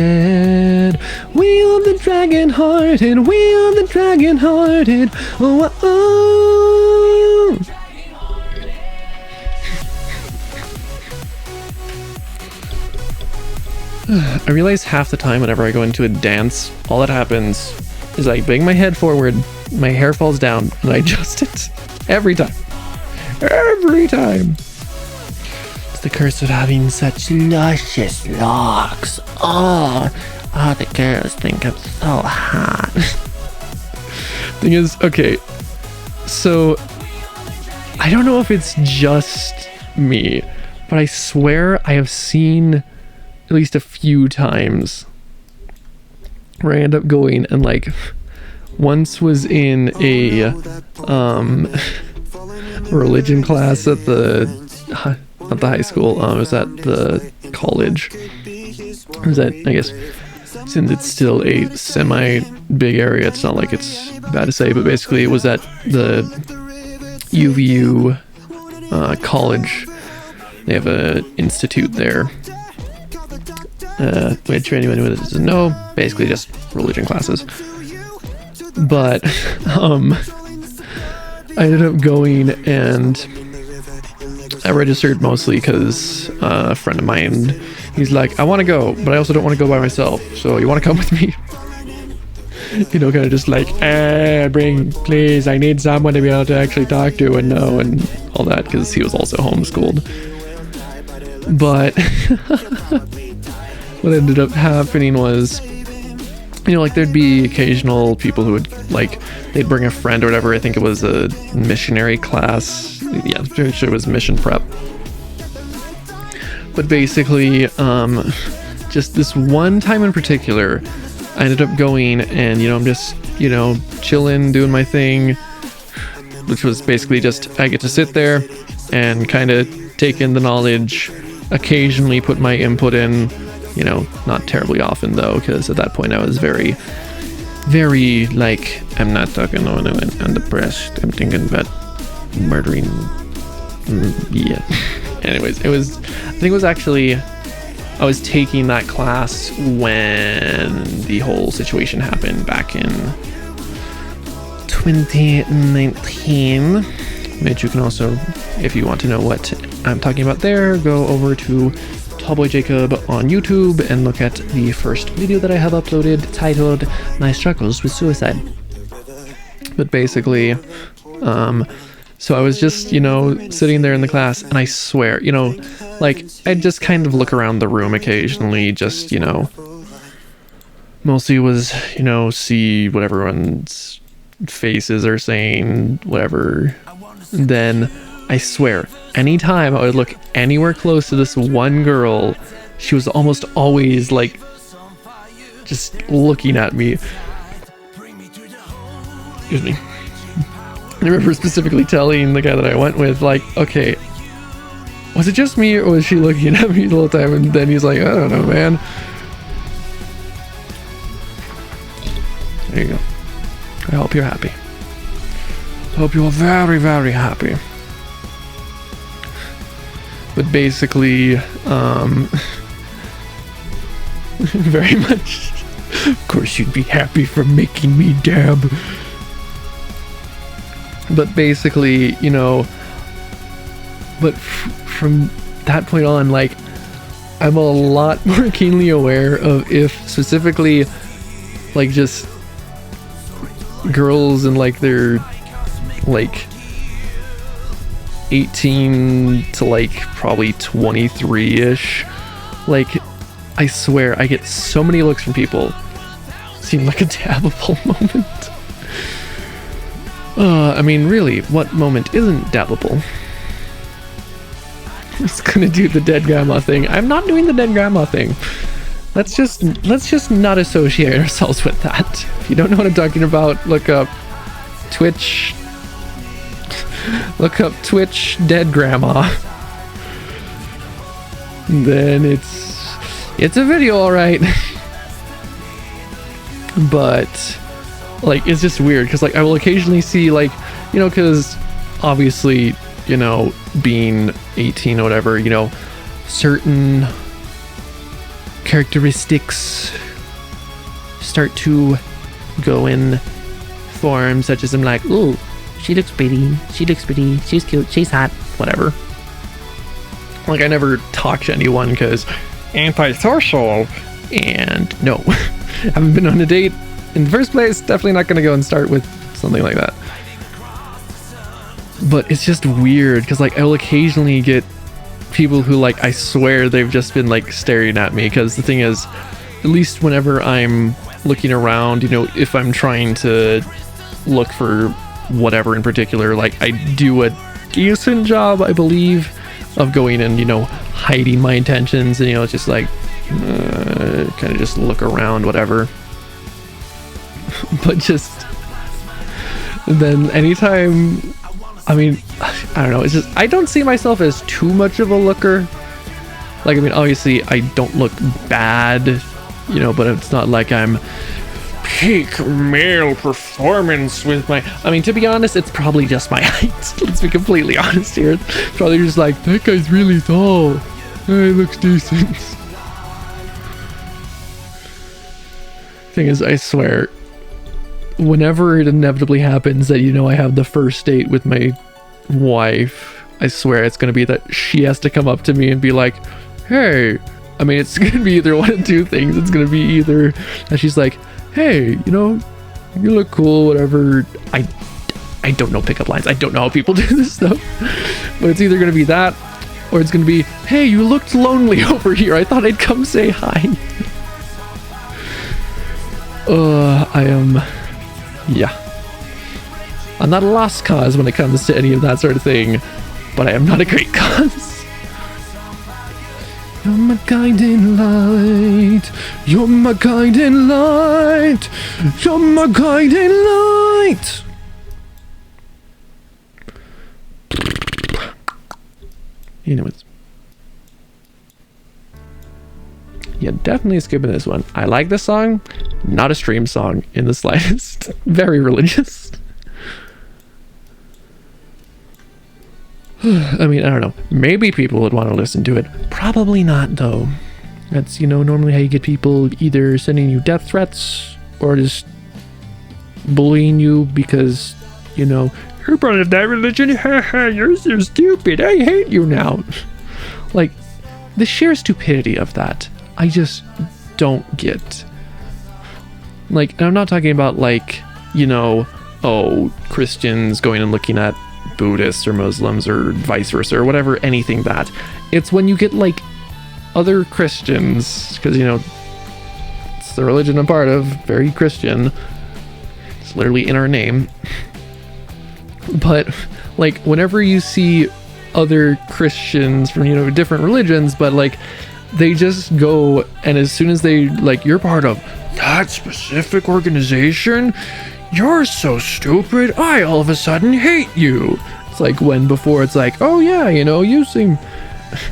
dragon hearted, we are the dragon hearted. Oh, oh, oh. I realize half the time whenever I go into a dance, all that happens is I bang my head forward, my hair falls down, and I adjust it. Every time. Every time. It's the curse of having such luscious locks. Oh, the girls think I'm so hot. Thing is, okay, so I don't know if it's just me, but I swear I have seen at least a few times where I end up going and like once was in a religion class at the high school. It was at the college. It was at, I guess, since it's still a semi big area, it's not like it's bad to say, but basically it was at the UVU college. They have a institute there, which for anyone who doesn't know, basically just religion classes. But I ended up going and I registered mostly because a friend of mine, he's like, I want to go, but I also don't want to go by myself, so you want to come with me? You know, kind of just like, please, I need someone to be able to actually talk to and know and all that, because he was also homeschooled. But what ended up happening was, you know, like there'd be occasional people who would like, they'd bring a friend or whatever. I think it was a missionary class. Yeah, I'm pretty sure it was mission prep. But basically, just this one time in particular, I ended up going and, you know, I'm just, you know, chilling, doing my thing, which was basically just, I get to sit there and kind of take in the knowledge, occasionally put my input in, you know, not terribly often though, because at that point I was very, very like, I'm not talking to anyone, I'm depressed, I'm thinking about murdering, yeah. Anyways, it was, I think it was actually, I was taking that class when the whole situation happened back in 2019, which you can also, if you want to know what I'm talking about there, go over to TallBoy Jacob on YouTube and look at the first video that I have uploaded titled My Struggles with Suicide. But basically, so I was just, you know, sitting there in the class, and I swear, you know, like, I'd just kind of look around the room occasionally, just, you know, mostly was, you know, see what everyone's faces are saying, whatever. And then, I swear, anytime I would look anywhere close to this one girl, she was almost always, like, just looking at me. Excuse me. I remember specifically telling the guy that I went with, like, okay, was it just me or was she looking at me the whole time? And then he's like, I don't know, man. There you go. I hope you're happy. I hope you're very, very happy. But basically, very much, of course you'd be happy for making me dab. But basically, you know, but from that point on, like, I'm a lot more keenly aware of if specifically, like, just girls in, like, their, like, 18 to, like, probably 23-ish, like, I swear, I get so many looks from people. It seemed like a dabbable moment. I mean, really, what moment isn't dabbable? I'm just gonna do the dead grandma thing. I'm not doing the dead grandma thing. Let's just not associate ourselves with that. If you don't know what I'm talking about, look up Twitch. Look up Twitch dead grandma. Then it's a video, all right. But like, it's just weird because, like, I will occasionally see, like, you know, because obviously, you know, being 18 or whatever, you know, certain characteristics start to go in forms such as I'm like, ooh, she looks pretty, she's cute, she's hot, whatever. Like, I never talk to anyone because antisocial, and no, haven't been on a date in the first place. Definitely not going to go and start with something like that. But it's just weird because, like, I will occasionally get people who, like, I swear they've just been, like, staring at me. Because the thing is, at least whenever I'm looking around, you know, if I'm trying to look for whatever in particular, like, I do a decent job, I believe, of going and, you know, hiding my intentions, and, you know, it's just like kind of just look around, whatever. But just then anytime, I mean, I don't know, it's just, I don't see myself as too much of a looker. Like, I mean, obviously I don't look bad, you know, but it's not like I'm peak male performance with my, I mean, to be honest, it's probably just my height. Let's be completely honest here. It's probably just like, that guy's really tall, he looks decent. Thing is, I swear, whenever it inevitably happens that, you know, I have the first date with my wife, I swear it's gonna be that she has to come up to me and be like, hey, I mean, it's gonna be either one of two things. It's gonna be either that she's like, hey, you know, you look cool, whatever. I don't know pickup lines. I don't know how people do this stuff. But it's either gonna be that, or it's gonna be, hey, you looked lonely over here. I thought I'd come say hi. I am, yeah. I'm not a lost cause when it comes to any of that sort of thing, but I am not a great cause. You're my guiding light. You're my guiding light. You're my guiding light. Anyways. Yeah, definitely skipping this one. I like this song. Not a stream song in the slightest. Very religious. I mean, I don't know. Maybe people would want to listen to it. Probably not, though. That's, you know, normally how you get people either sending you death threats or just bullying you because, you know, you're part of that religion. You're so stupid. I hate you now. Like, the sheer stupidity of that, I just don't get. Like, and I'm not talking about, like, you know, oh, Christians going and looking at Buddhists or Muslims or vice versa or whatever, anything that. It's when you get, like, other Christians, because, you know, it's the religion I'm part of, very Christian. It's literally in our name. But, like, whenever you see other Christians from, you know, different religions, but, like, they just go, and as soon as they, like, you're part of that specific organization, you're so stupid, I all of a sudden hate you. It's like when before it's like, oh yeah, you know, you seem,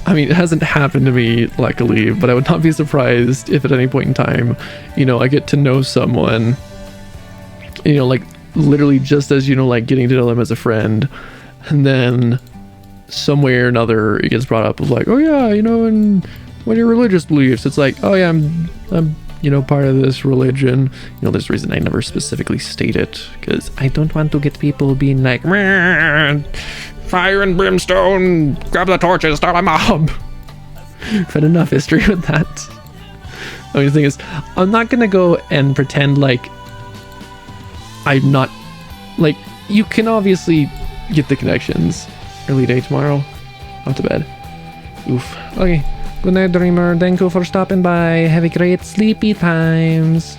I mean, it hasn't happened to me, luckily, but I would not be surprised if at any point in time, you know, I get to know someone, you know, like, literally just as, you know, like, getting to know them as a friend, and then some way or another it gets brought up of like, oh yeah, you know, and what are your religious beliefs? It's like, oh yeah, I'm you know, part of this religion. You know, there's a reason I never specifically state it, because I don't want to get people being like, fire and brimstone, grab the torches, start a mob. I've had enough history with that. I mean, the thing is, I'm not gonna go and pretend like I'm not, like, you can obviously get the connections. Early day tomorrow, off to bed. Oof. Okay. Good night, dreamer. Thank you for stopping by. Have a great sleepy times.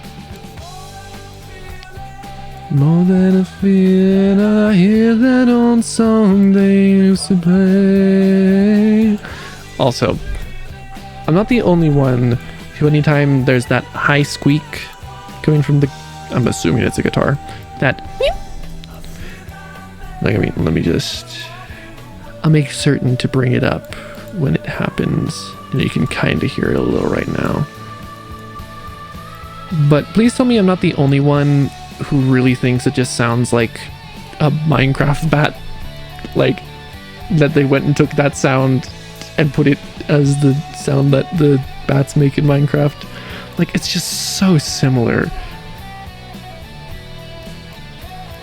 More than a fear, I hear that old song they used to play. Also, I'm not the only one who, anytime there's that high squeak coming from the, I'm assuming it's a guitar, that, like, I mean, let me just, I'll make certain to bring it up when it happens. And you can kind of hear it a little right now. But please tell me I'm not the only one who really thinks it just sounds like a Minecraft bat. Like, that they went and took that sound and put it as the sound that the bats make in Minecraft. Like, it's just so similar.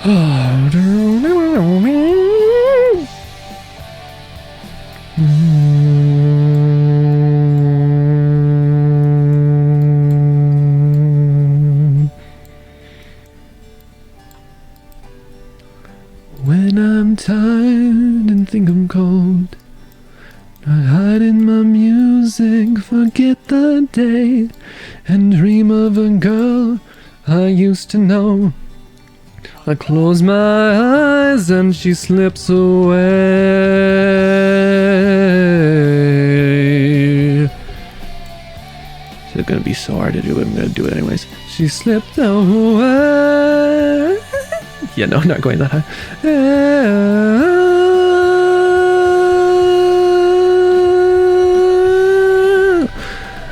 When I'm tired and think I'm cold, I hide in my music, forget the day, and dream of a girl I used to know. I close my eyes and she slips away. It's gonna be so hard to do, but I'm gonna do it anyways. She slipped away. Yeah, no, not going that high.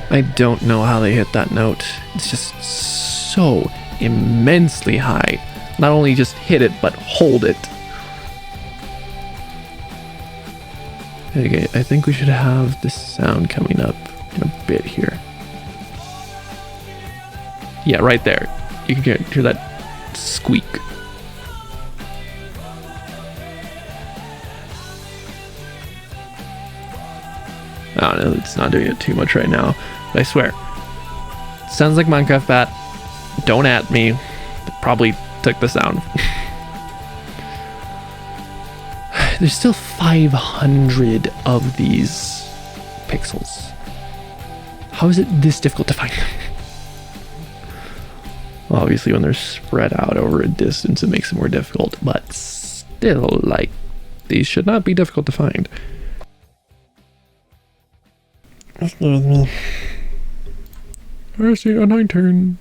I don't know how they hit that note. It's just so immensely high. Not only just hit it, but hold it. Okay, I think we should have this sound coming up in a bit here. Yeah, right there. You can hear that squeak. I don't know, it's not doing it too much right now, but I swear. Sounds like Minecraft Bat. Don't at me. It probably took the sound. There's still 500 of these pixels. How is it this difficult to find them? Obviously, when they're spread out over a distance, it makes it more difficult, but still, like, these should not be difficult to find. Excuse me. I see a night turn.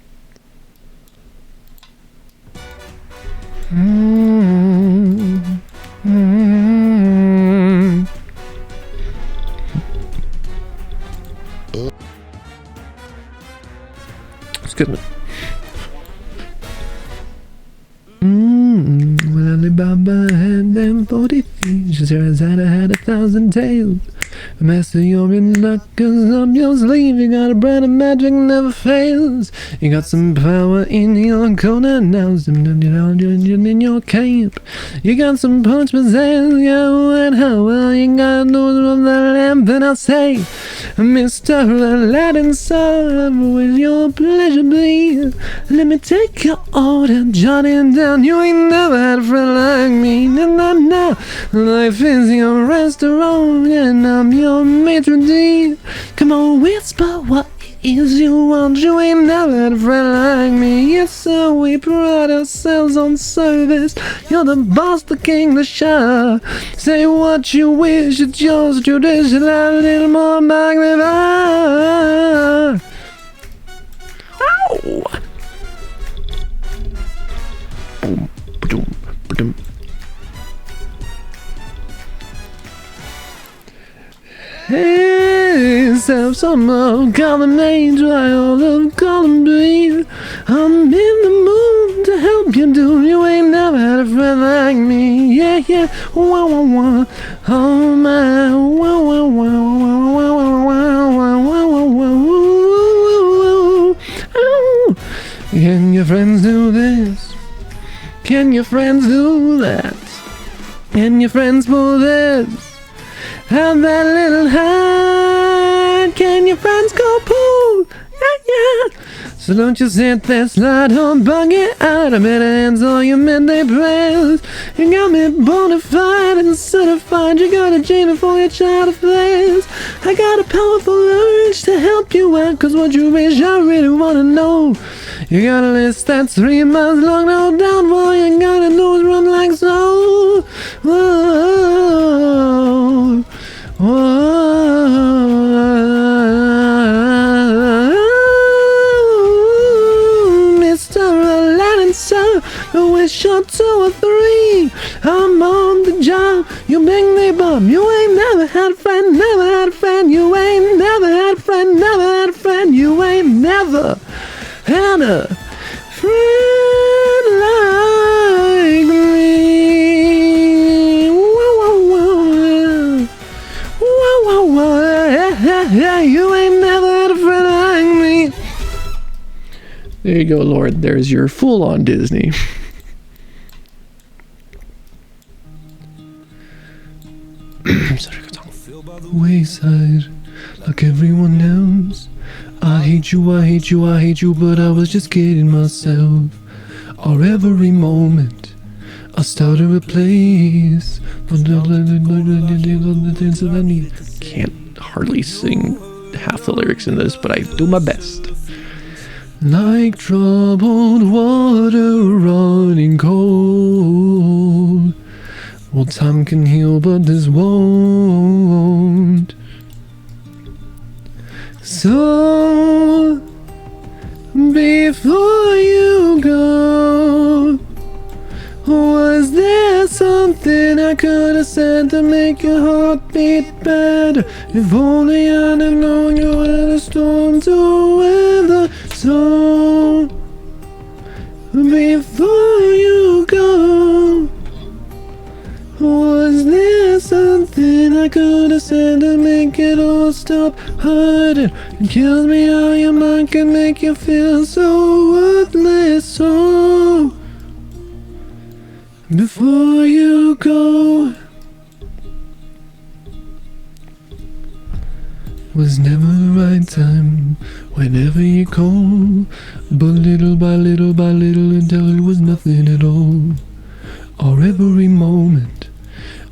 Excuse me. Well, Alibaba had them 40 thieves. She said I had 1,000 tales. Master, you're in luck, 'cause up your sleeve you got a brand of magic never fails. You got some power in your corner now, some in your camp. You got some punch pizzazz, yeah, and how well you got those of the lamp. And I'll say, Mr. Aladdin, sir, with your pleasure be. Let me take your order, jot it down. You ain't never had a friend like me. No. Life is your restaurant, and I'm your maitre d'. Come on, whisper what it is you want. You ain't never had a friend like me. Yes, sir, we pride ourselves on service. You're the boss, the king, the shah. Say what you wish, it's yours. Tradition, a little more baklava. Ow! Boom, ba-doom, ba-doom. Hey, have some of column A, try all of column B. I'm in the mood to help you do. You ain't never had a friend like me. Yeah, wah wah wah. Oh my, wah wah wah wah wah wah wah wah wah wah. Can your friends do this? Can your friends do that? Can your friends pull this? Have that little hand. Can your friends go pool? Yeah. So don't you sit there, slide home, bug it out. I better answer your midday prayers. You got me bona fide and certified. You got a G before your child affairs. I got a powerful urge to help you out, 'cause what you wish I really wanna know. You got a list that's 3 miles long, no doubt. All you gotta do is run like so. Whoa. Mr. Aladdin, sir, a wish or 2 or 3. I'm on the job, you bring me bum. You ain't never had a friend, never had a friend. You ain't never had a friend, never had a friend. You ain't never had a friend like me. Yeah, you ain't never had a friend like me. There you go, Lord. There's your full-on Disney. wayside like everyone else. I hate you, I hate you, I hate you, but I was just kidding myself. Or every moment I started a place. Can't hardly sing half the lyrics in this, but I do my best. Like troubled water running cold. Well, time can heal, but this won't. So, before you go, was there something I could have said to make your heart beat better? If only I'd have known you had a storm to weather. So, before you go, was there something I could have said to make it all stop hurting? It kills me how your mind can make you feel so worthless. So, before you go, was never the right time, whenever you call, but little by little by little until it was nothing at all. Or every moment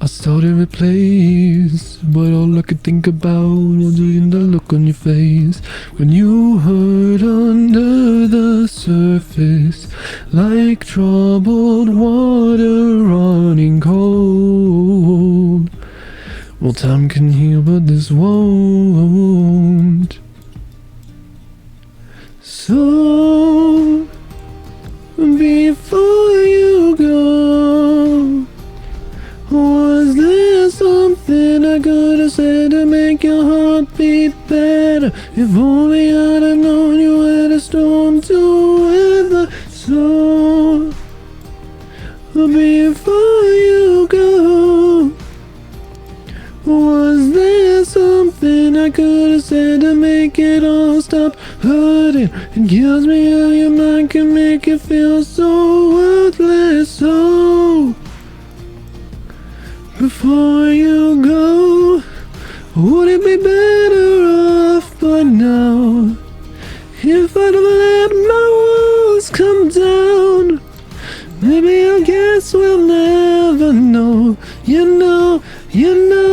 I started a place, but all I could think about was the look on your face when you hurt under the surface, like troubled water running cold. Well, time can heal, but this won't. So, before you go, was there something I could have said to make your heart beat better? If only I'd have known you had a storm to weather. So, before you go, was there something I could have said to make it all stop hurting? It kills me how your mind can make you feel so worthless. So, before you go, would it be better off by now if I'd have let my walls come down? Maybe I guess we'll never know. You know, you know.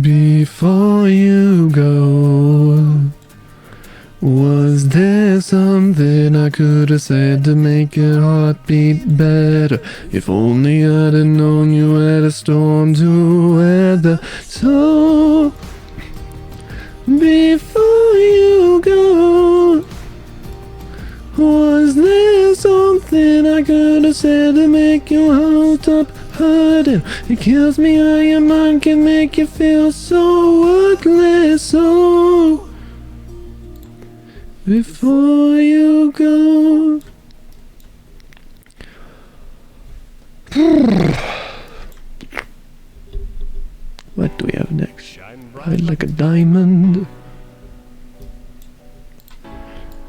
Before you go, was there something I could have said to make your heart beat better? If only I'd have known you had a storm to weather. So, before you go, was there something I could have said to make your heart stop hurting? It kills me how your mind can make you feel so worthless. So, before you go. What do we have next? Bright like a diamond.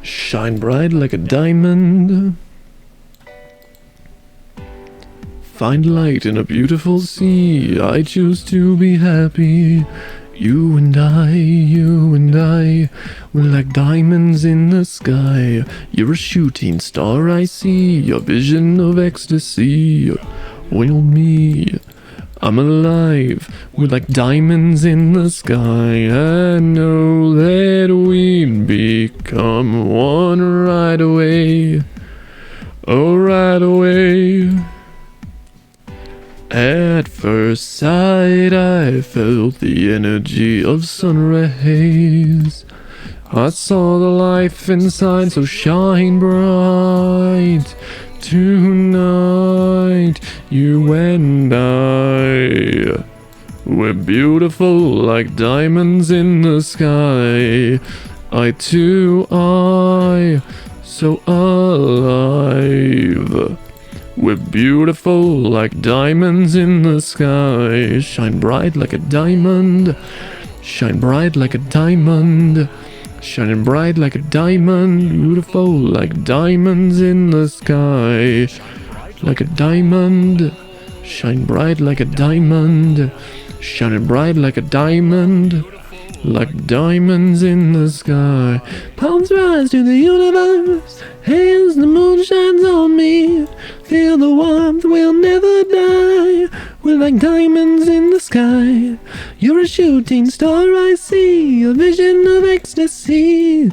Shine bright like a diamond. Find light in a beautiful sea. I choose to be happy. You and I, we're like diamonds in the sky. You're a shooting star I see, a vision of ecstasy. Well, me, I'm alive, we're like diamonds in the sky. I know that we'd become one right away. Oh, right away. At first sight, I felt the energy of sun rays. I saw the life inside, so shine bright. Tonight, you and I, we're beautiful like diamonds in the sky. Eye to eye, so alive. We're beautiful like diamonds in the sky. Shine bright like a diamond. Shine bright like a diamond. Shining bright like a diamond. Beautiful like diamonds in the sky. Like a diamond. Shine bright like a diamond, shining bright like a diamond, like diamonds in the sky. Palms rise to the universe, as the moon shines on me. Feel the warmth, we'll never die. We're like diamonds in the sky. You're a shooting star, I see, a vision of ecstasy.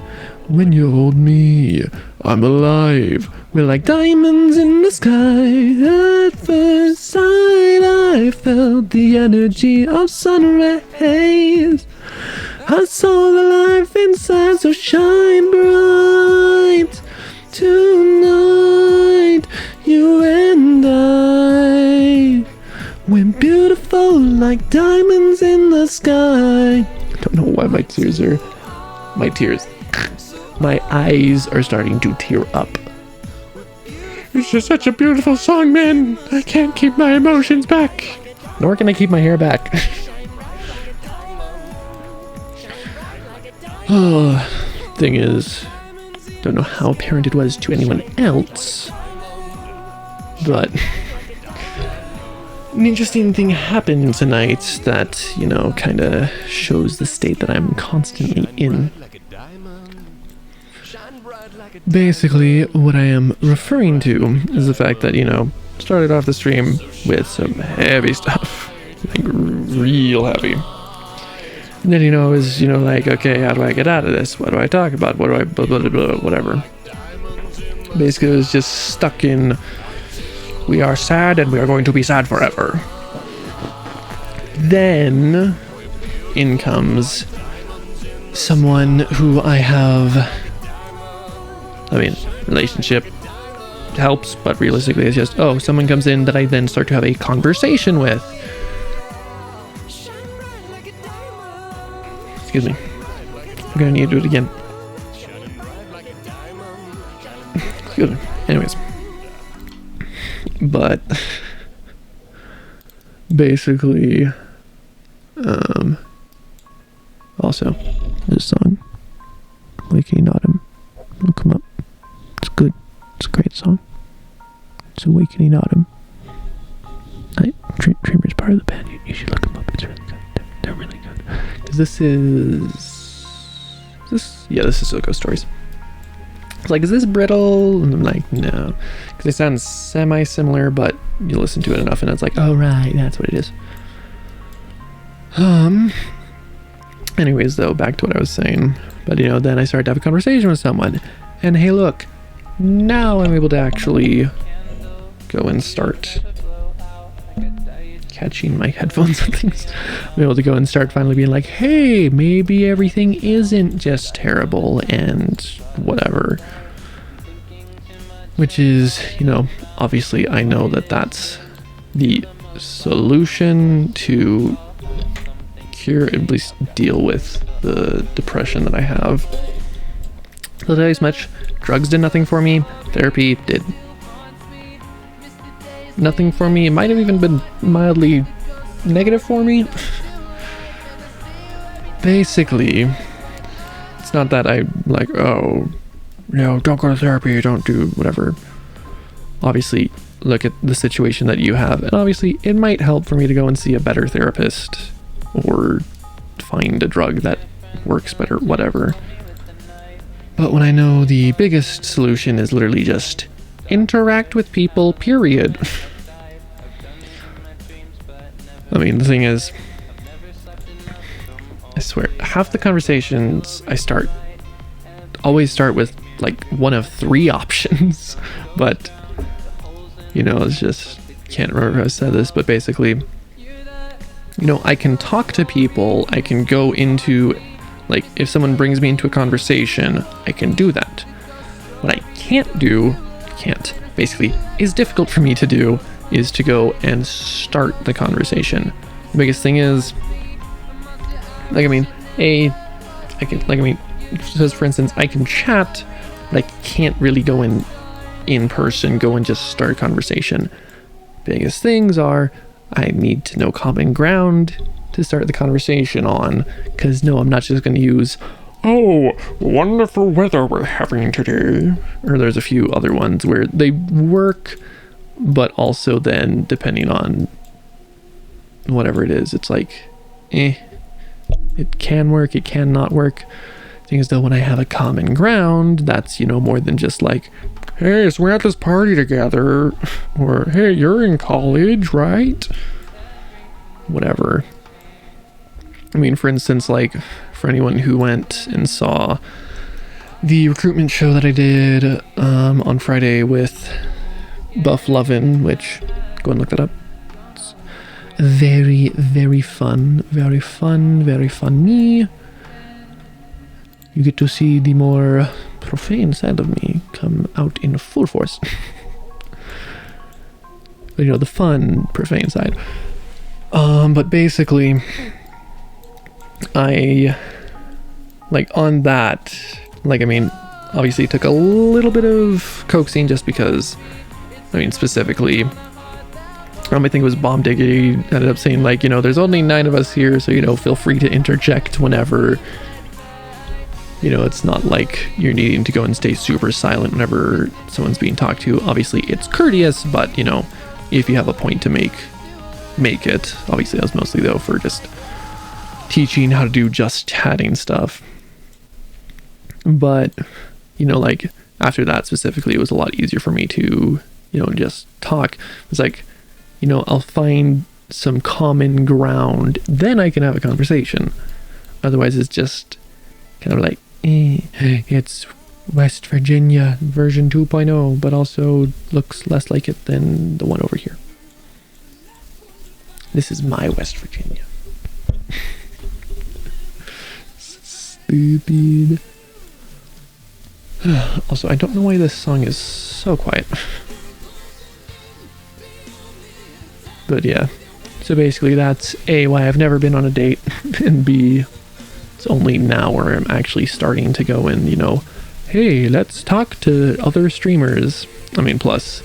When you hold me, I'm alive. We're like diamonds in the sky. At first sight, I felt the energy of sun rays. I saw the life inside, so shine bright tonight. You and I, we're beautiful like diamonds in the sky. I don't know why my eyes are starting to tear up. It's just such a beautiful song, man. I can't keep my emotions back. Nor can I keep my hair back. Thing is, don't know how apparent it was to anyone else, but an interesting thing happened tonight that, you know, kind of shows the state that I'm constantly in. Basically, what I am referring to is the fact that, you know, started off the stream with some heavy stuff, like real heavy. And then, you know, it was, you know, like, okay, how do I get out of this? What do I talk about? What do I, blah, blah, blah, blah, whatever. Basically, it was just stuck in, we are sad and we are going to be sad forever. Then, in comes someone who I have, I mean, relationship helps, but realistically it's just, oh, someone comes in that I then start to have a conversation with. Excuse me. I'm gonna need to do it again. Excuse me. Anyways. But basically, also, this song, Waking Autumn, will come up. It's good. It's a great song. It's Awakening Autumn. Dreamer's part of the band. You should look them up. It's really good. They're really good. Because this is Silco Stories. It's like, is this brittle? And I'm like, no. Because they sound semi-similar, but you listen to it enough and it's like, oh, right, that's what it is. Anyways, though, back to what I was saying. But, you know, then I started to have a conversation with someone. And hey, look, now I'm able to actually go and start catching my headphones and things. I'm able to go and start finally being like, hey, maybe everything isn't just terrible and whatever. Which is, you know, obviously I know that that's the solution to cure, at least deal with the depression that I have. I'll tell you as much, drugs did nothing for me, therapy did nothing for me. It might have even been mildly negative for me. Basically, it's not that I like, oh, you know, don't go to therapy, don't do whatever. Obviously, look at the situation that you have, and obviously it might help for me to go and see a better therapist or find a drug that works better, whatever. But when I know the biggest solution is literally just interact with people, period. I mean, the thing is, I swear, half the conversations I always start with like one of 3 options. But, you know, it's just, can't remember if I said this, but basically, you know, I can talk to people, I can go into, like, if someone brings me into a conversation, I can do that. What I basically is difficult for me to do is to go and start the conversation. The biggest thing is, like, I mean, says for instance, I can chat, but I can't really go in person, go and just start a conversation. Biggest things are, I need to know common ground to start the conversation on, because no, I'm not just going to use, oh, wonderful weather we're having today. Or there's a few other ones where they work, but also then depending on whatever it is, it's like, it can work, it can not work. Thing is though, when I have a common ground, that's, you know, more than just like, hey, so we're at this party together, or hey, you're in college, right? Whatever. I mean, for instance, like, for anyone who went and saw the recruitment show that I did on Friday with Buff Lovin', which, go and look that up. It's very, very fun. Very fun, very funny. You get to see the more profane side of me come out in full force. You know, the fun, profane side. But basically, I, like, on that, like, I mean, obviously it took a little bit of coaxing just because, I mean, specifically, I think it was Bomb Diggity ended up saying, like, you know, there's only 9 of us here, so, you know, feel free to interject whenever. You know, it's not like you're needing to go and stay super silent whenever someone's being talked to. Obviously, it's courteous, but, you know, if you have a point to make it. Obviously, that was mostly, though, for just teaching how to do just chatting stuff. But, you know, like, after that specifically, it was a lot easier for me to, you know, just talk. It's like, you know, I'll find some common ground, then I can have a conversation. Otherwise, it's just kind of like, it's West Virginia version 2.0, but also looks less like it than the one over here. This is my West Virginia. Stupid. Also, I don't know why this song is so quiet. But yeah. So basically that's A, why I've never been on a date, and B, it's only now where I'm actually starting to go and, you know, hey, let's talk to other streamers. I mean, plus,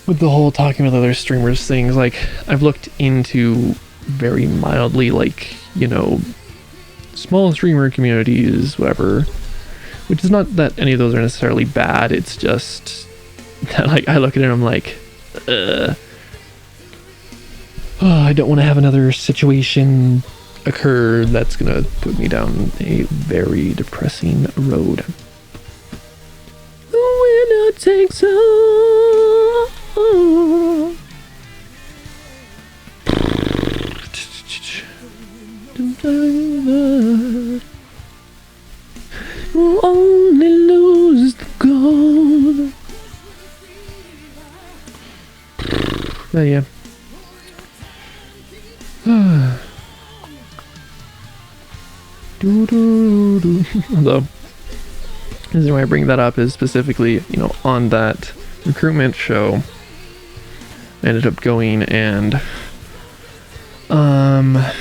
with the whole talking with other streamers things, like, I've looked into very mildly, like, you know, small streamer communities, whatever, which is not that any of those are necessarily bad, it's just that, like, I look at it and I'm like, I don't want to have another situation occur that's gonna put me down a very depressing road. The winner takes all. Will only lose the gold. Oh yeah. Although, the reason why I bring that up is specifically, you know, on that recruitment show, I ended up going and, I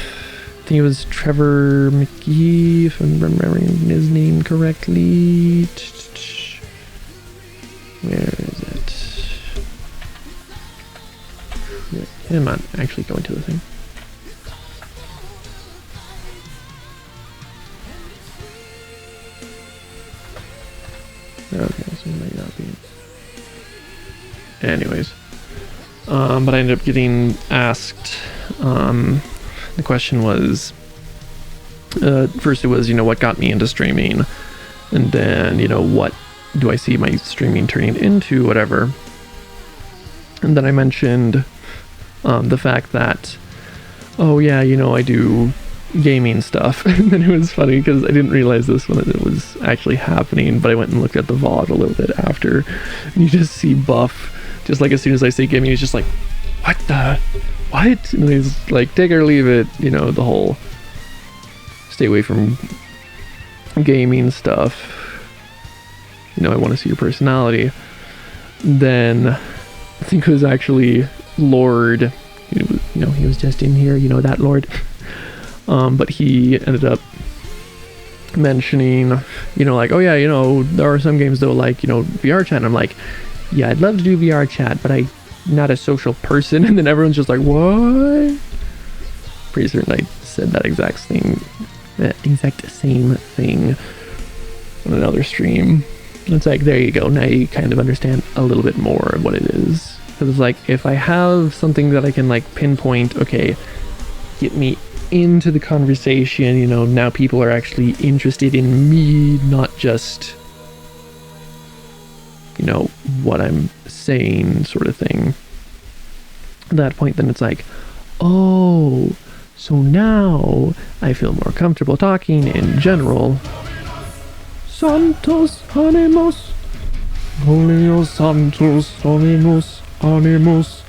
think it was Trevor McGee, if I'm remembering his name correctly. Where is it? Yeah, I'm not actually going to the thing. Okay, so it might not be. Anyways. But I ended up getting asked, the question was, first it was, you know, what got me into streaming? And then, you know, what do I see my streaming turning into, whatever. And then I mentioned, the fact that, oh yeah, you know, I do gaming stuff. And then it was funny because I didn't realize this when it was actually happening, but I went and looked at the VOD a little bit after, and you just see Buff, just like as soon as I say gaming, he's just like, what? And he's like, take it or leave it, you know, the whole stay away from gaming stuff, you know, I want to see your personality. Then I think it was actually Lord, you know, he was just in here, you know, that Lord. But he ended up mentioning, you know, like, oh yeah, you know, there are some games though, like, you know, VR chat. And I'm like, yeah, I'd love to do VR chat, but I'm not a social person. And then everyone's just like, what? Pretty certain I said that exact same thing on another stream. It's like, there you go. Now you kind of understand a little bit more of what it is. Because it's like, if I have something that I can like pinpoint, okay, get me into the conversation, you know, now people are actually interested in me, not just, you know, what I'm saying, sort of thing. At that point, then it's like, oh, so now I feel more comfortable talking in general. Santos animos, Oleo Santos animos, animos,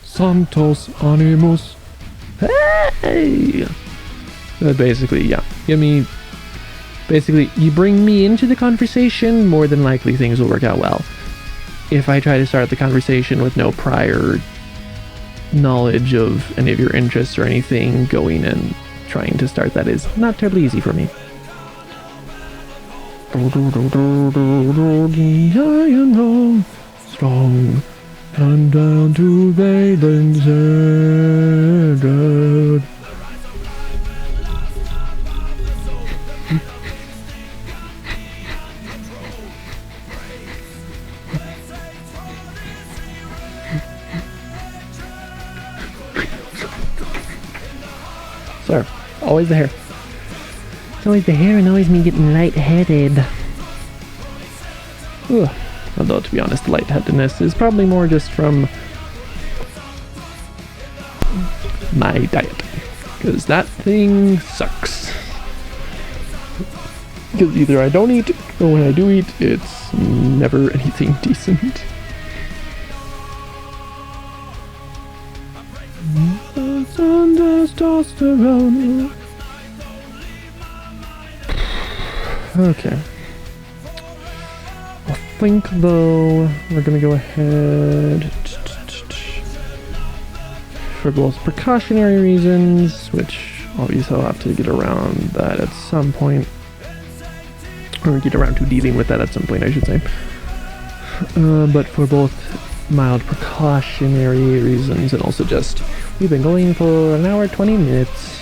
Santos animos. Hey! But basically, yeah. Basically, you bring me into the conversation, more than likely things will work out well. If I try to start the conversation with no prior knowledge of any of your interests or anything, going and trying to start that is not terribly easy for me. Strong and down to Valen's head. Sorry, always the hair. It's always the hair and always me getting lightheaded. Ugh. Although, to be honest, the lightheadedness is probably more just from my diet. Because that thing sucks. Because either I don't eat, or when I do eat, it's never anything decent. Testosterone. Okay. I think, though, we're gonna go ahead for both precautionary reasons, which obviously I'll have to get around that at some point, or get around to dealing with that at some point, I should say. But for both mild precautionary reasons, and also just, we've been going for an hour 20 minutes,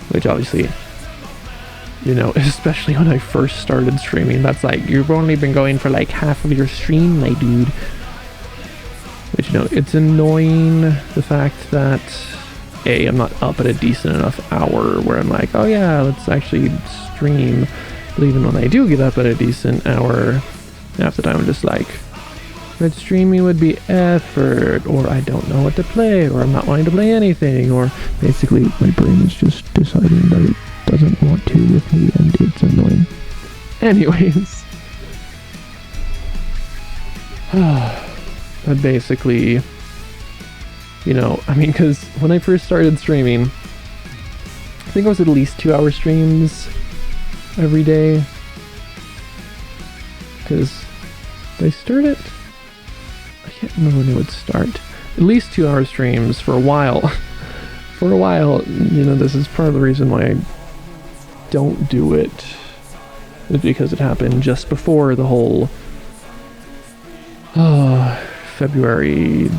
which obviously, you know, especially when I first started streaming, that's like, you've only been going for like half of your stream, my dude. Which, you know, it's annoying, the fact that, A, I'm not up at a decent enough hour where I'm like, oh yeah, let's actually stream. But even when I do get up at a decent hour, half the time I'm just like, red streaming would be effort, or I don't know what to play, or I'm not wanting to play anything, or basically my brain is just deciding that it doesn't want to with me, and it's annoying. Anyways. But basically, you know, I mean, because when I first started streaming, I think I was at least 2-hour streams every day. Because they started, I can't remember when they would start. At least 2-hour streams for a while. For a while, you know, this is part of the reason why I don't do it. Is because it happened just before the whole February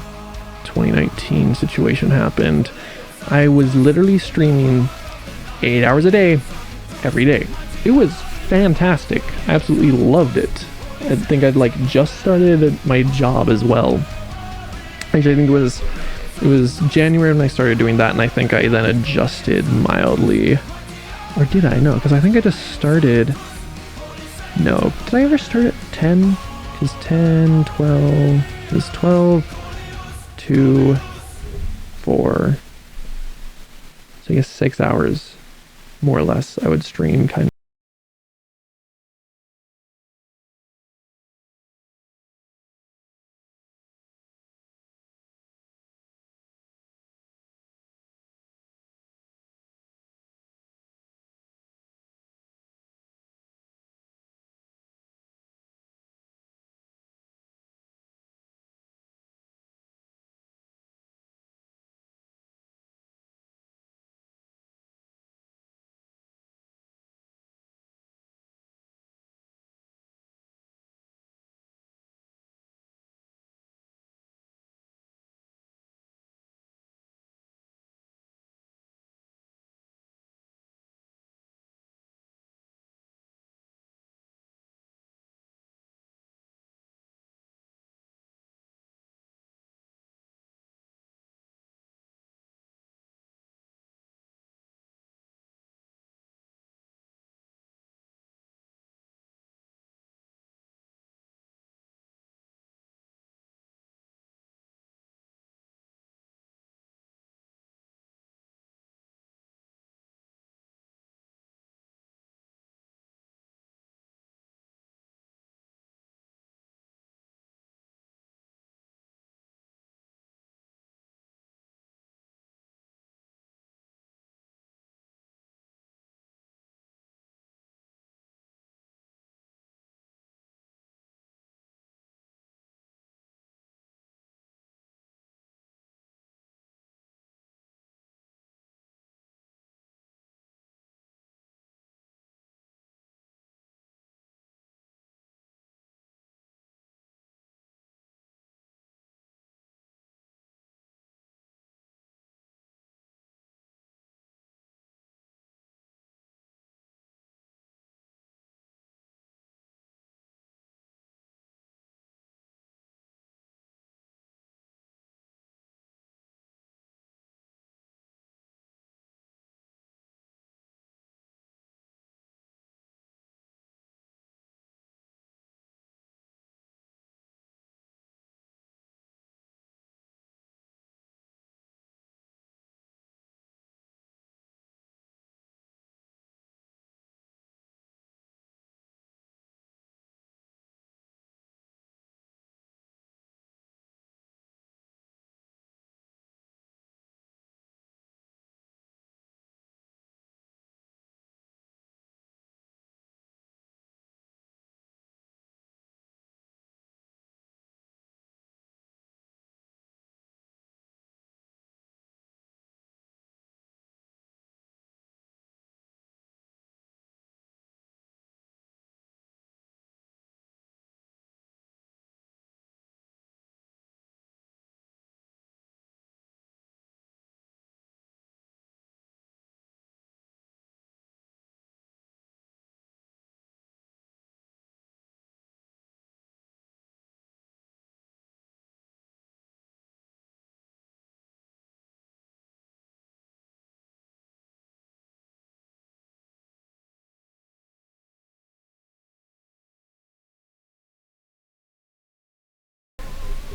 2019 situation happened. I was literally streaming 8 hours a day, every day. It was fantastic. I absolutely loved it. I think I'd like just started my job as well. Actually, I think it was January when I started doing that, and I think I then adjusted mildly. Or did I? No, because I think I just started. No, did I ever start at 10? Because 10, 12, is 12, 2, 4, so I guess 6 hours, more or less, I would stream kind of.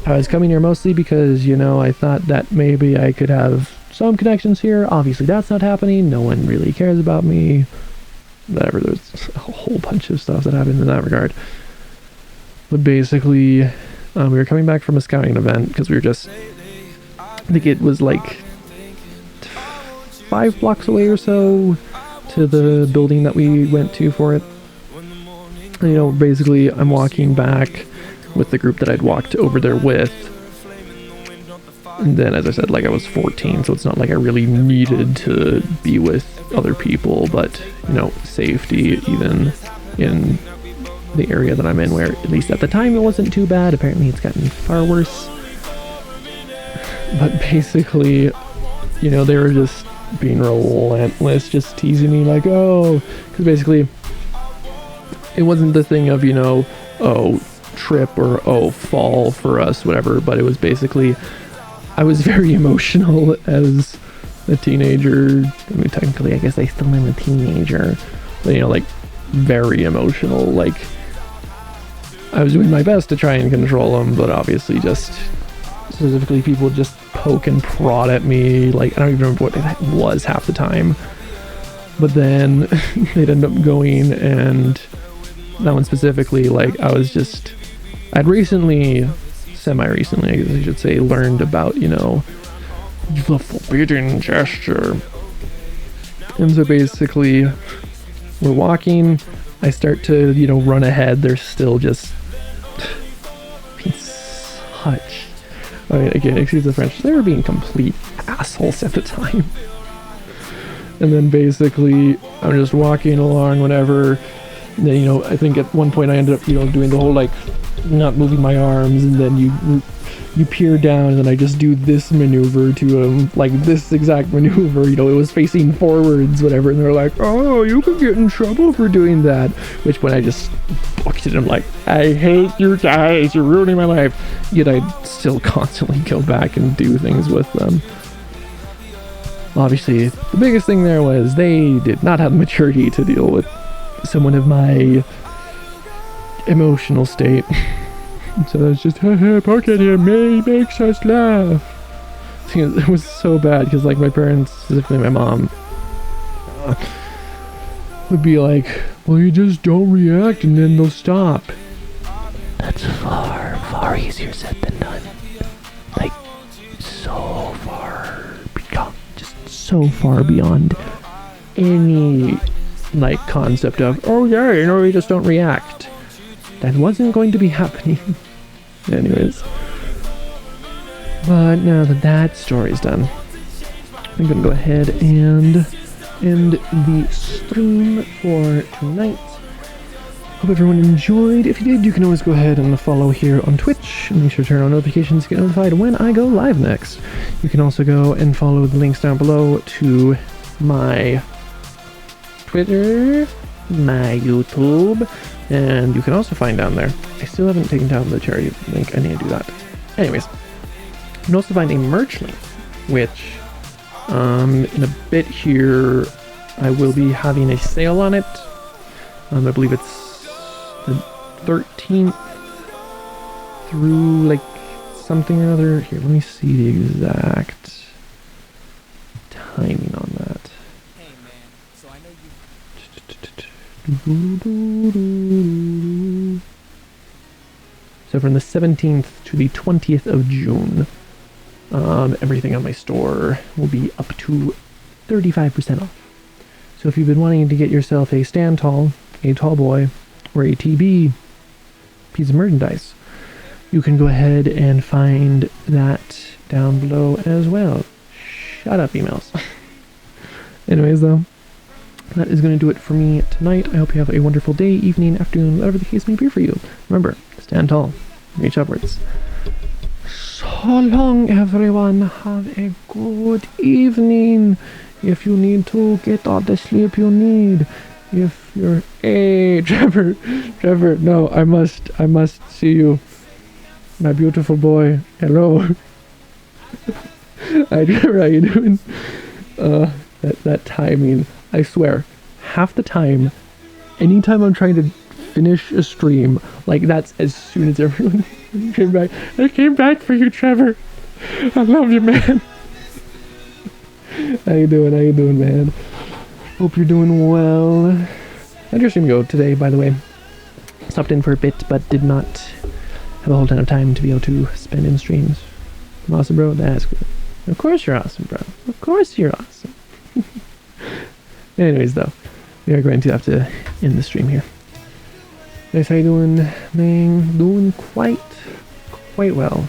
I was coming here mostly because, you know, I thought that maybe I could have some connections here. Obviously that's not happening. No one really cares about me. Whatever, there's a whole bunch of stuff that happened in that regard. But basically, we were coming back from a scouting event because we were just, I think it was like 5 blocks away or so to the building that we went to for it. And, you know, basically I'm walking back with the group that I'd walked over there with. And then, as I said, like I was 14, so it's not like I really needed to be with other people, but, you know, safety, even in the area that I'm in, where at least at the time it wasn't too bad. Apparently it's gotten far worse. But basically, you know, they were just being relentless, just teasing me like, oh, because basically it wasn't the thing of, you know, oh, trip or oh, fall for us, whatever, but it was basically, I was very emotional as a teenager. I mean, technically, I guess I still am a teenager, but, you know, like, very emotional. Like, I was doing my best to try and control them, but obviously just, specifically, people would just poke and prod at me. Like, I don't even remember what it was half the time. But then they'd end up going, and that one specifically, like, I'd recently, semi-recently, I guess I should say, learned about, you know, the forbidden gesture. And so basically, we're walking, I start to, you know, run ahead. They're still just being such, I mean, again, excuse the French, they were being complete assholes at the time. And then basically, I'm just walking along, whatever. And then, you know, I think at one point I ended up, you know, doing the whole, like, not moving my arms, and then you peer down, and then I just do this maneuver to him, like this exact maneuver, you know, it was facing forwards, whatever, and they're like, oh, you could get in trouble for doing that, which when I just looked at him like, I hate you guys, you're ruining my life, yet I'd still constantly go back and do things with them. Obviously, the biggest thing there was they did not have maturity to deal with someone of my emotional state. So it's just, haha, poke at him, he makes us laugh. It was so bad because, like, my parents, specifically my mom, would be like, well, you just don't react and then they'll stop. That's far, far easier said than done. Like, so far, just so far beyond any, like, concept of, oh yeah, you know, we just don't react. That wasn't going to be happening. Anyways. But now that that story's done, I'm gonna go ahead and end the stream for tonight. Hope everyone enjoyed. If you did, you can always go ahead and follow here on Twitch. Make sure to turn on notifications to get notified when I go live next. You can also go and follow the links down below to my Twitter, my YouTube, and you can also find down there, I still haven't taken down the charity link, I need to do that. Anyways, you can also find a merch link, which in a bit here I will be having a sale on it. I believe it's the 13th through like something or other. Here, let me see the exact timing on that. Hey man, so I know you. So from the 17th to the 20th of June, everything on my store will be up to 35% off. So if you've been wanting to get yourself a stand tall, a TallBoy, or a TB piece of merchandise, you can go ahead and find that down below as well. Shut up, emails. Anyways, though, that is going to do it for me tonight. I hope you have a wonderful day, evening, afternoon, whatever the case may be for you. Remember, stand tall, reach upwards. So long, everyone. Have a good evening. If you need to, get all the sleep you need. If you're... Hey, Trevor, no, I must see you. My beautiful boy. Hello. How you doing? That timing. I swear, half the time, anytime I'm trying to finish a stream, like that's as soon as everyone Came back. I came back for you, Trevor. I love you, man. How you doing? How you doing, man? Hope you're doing well. How'd your stream go today, by the way? Stopped in for a bit, but did not have a whole ton of time to be able to spend in streams. I'm awesome, bro. That's good. Of course you're awesome, bro. Of course you're awesome. Anyways, though, we are going to have to end the stream here. Guys, how you doing, man? Doing quite well.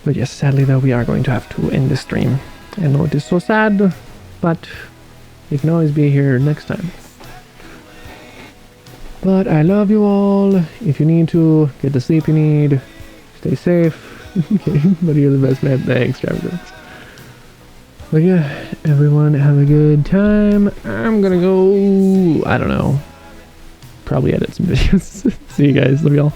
But yes, sadly, though, we are going to have to end the stream. I know it is so sad, but you can always be here next time. But I love you all. If you need to, get the sleep you need. Stay safe. Okay, but you're the best, man. Thanks, Travis. But yeah, everyone have a good time. I'm gonna go, I don't know, probably edit some videos. See you guys. Love y'all.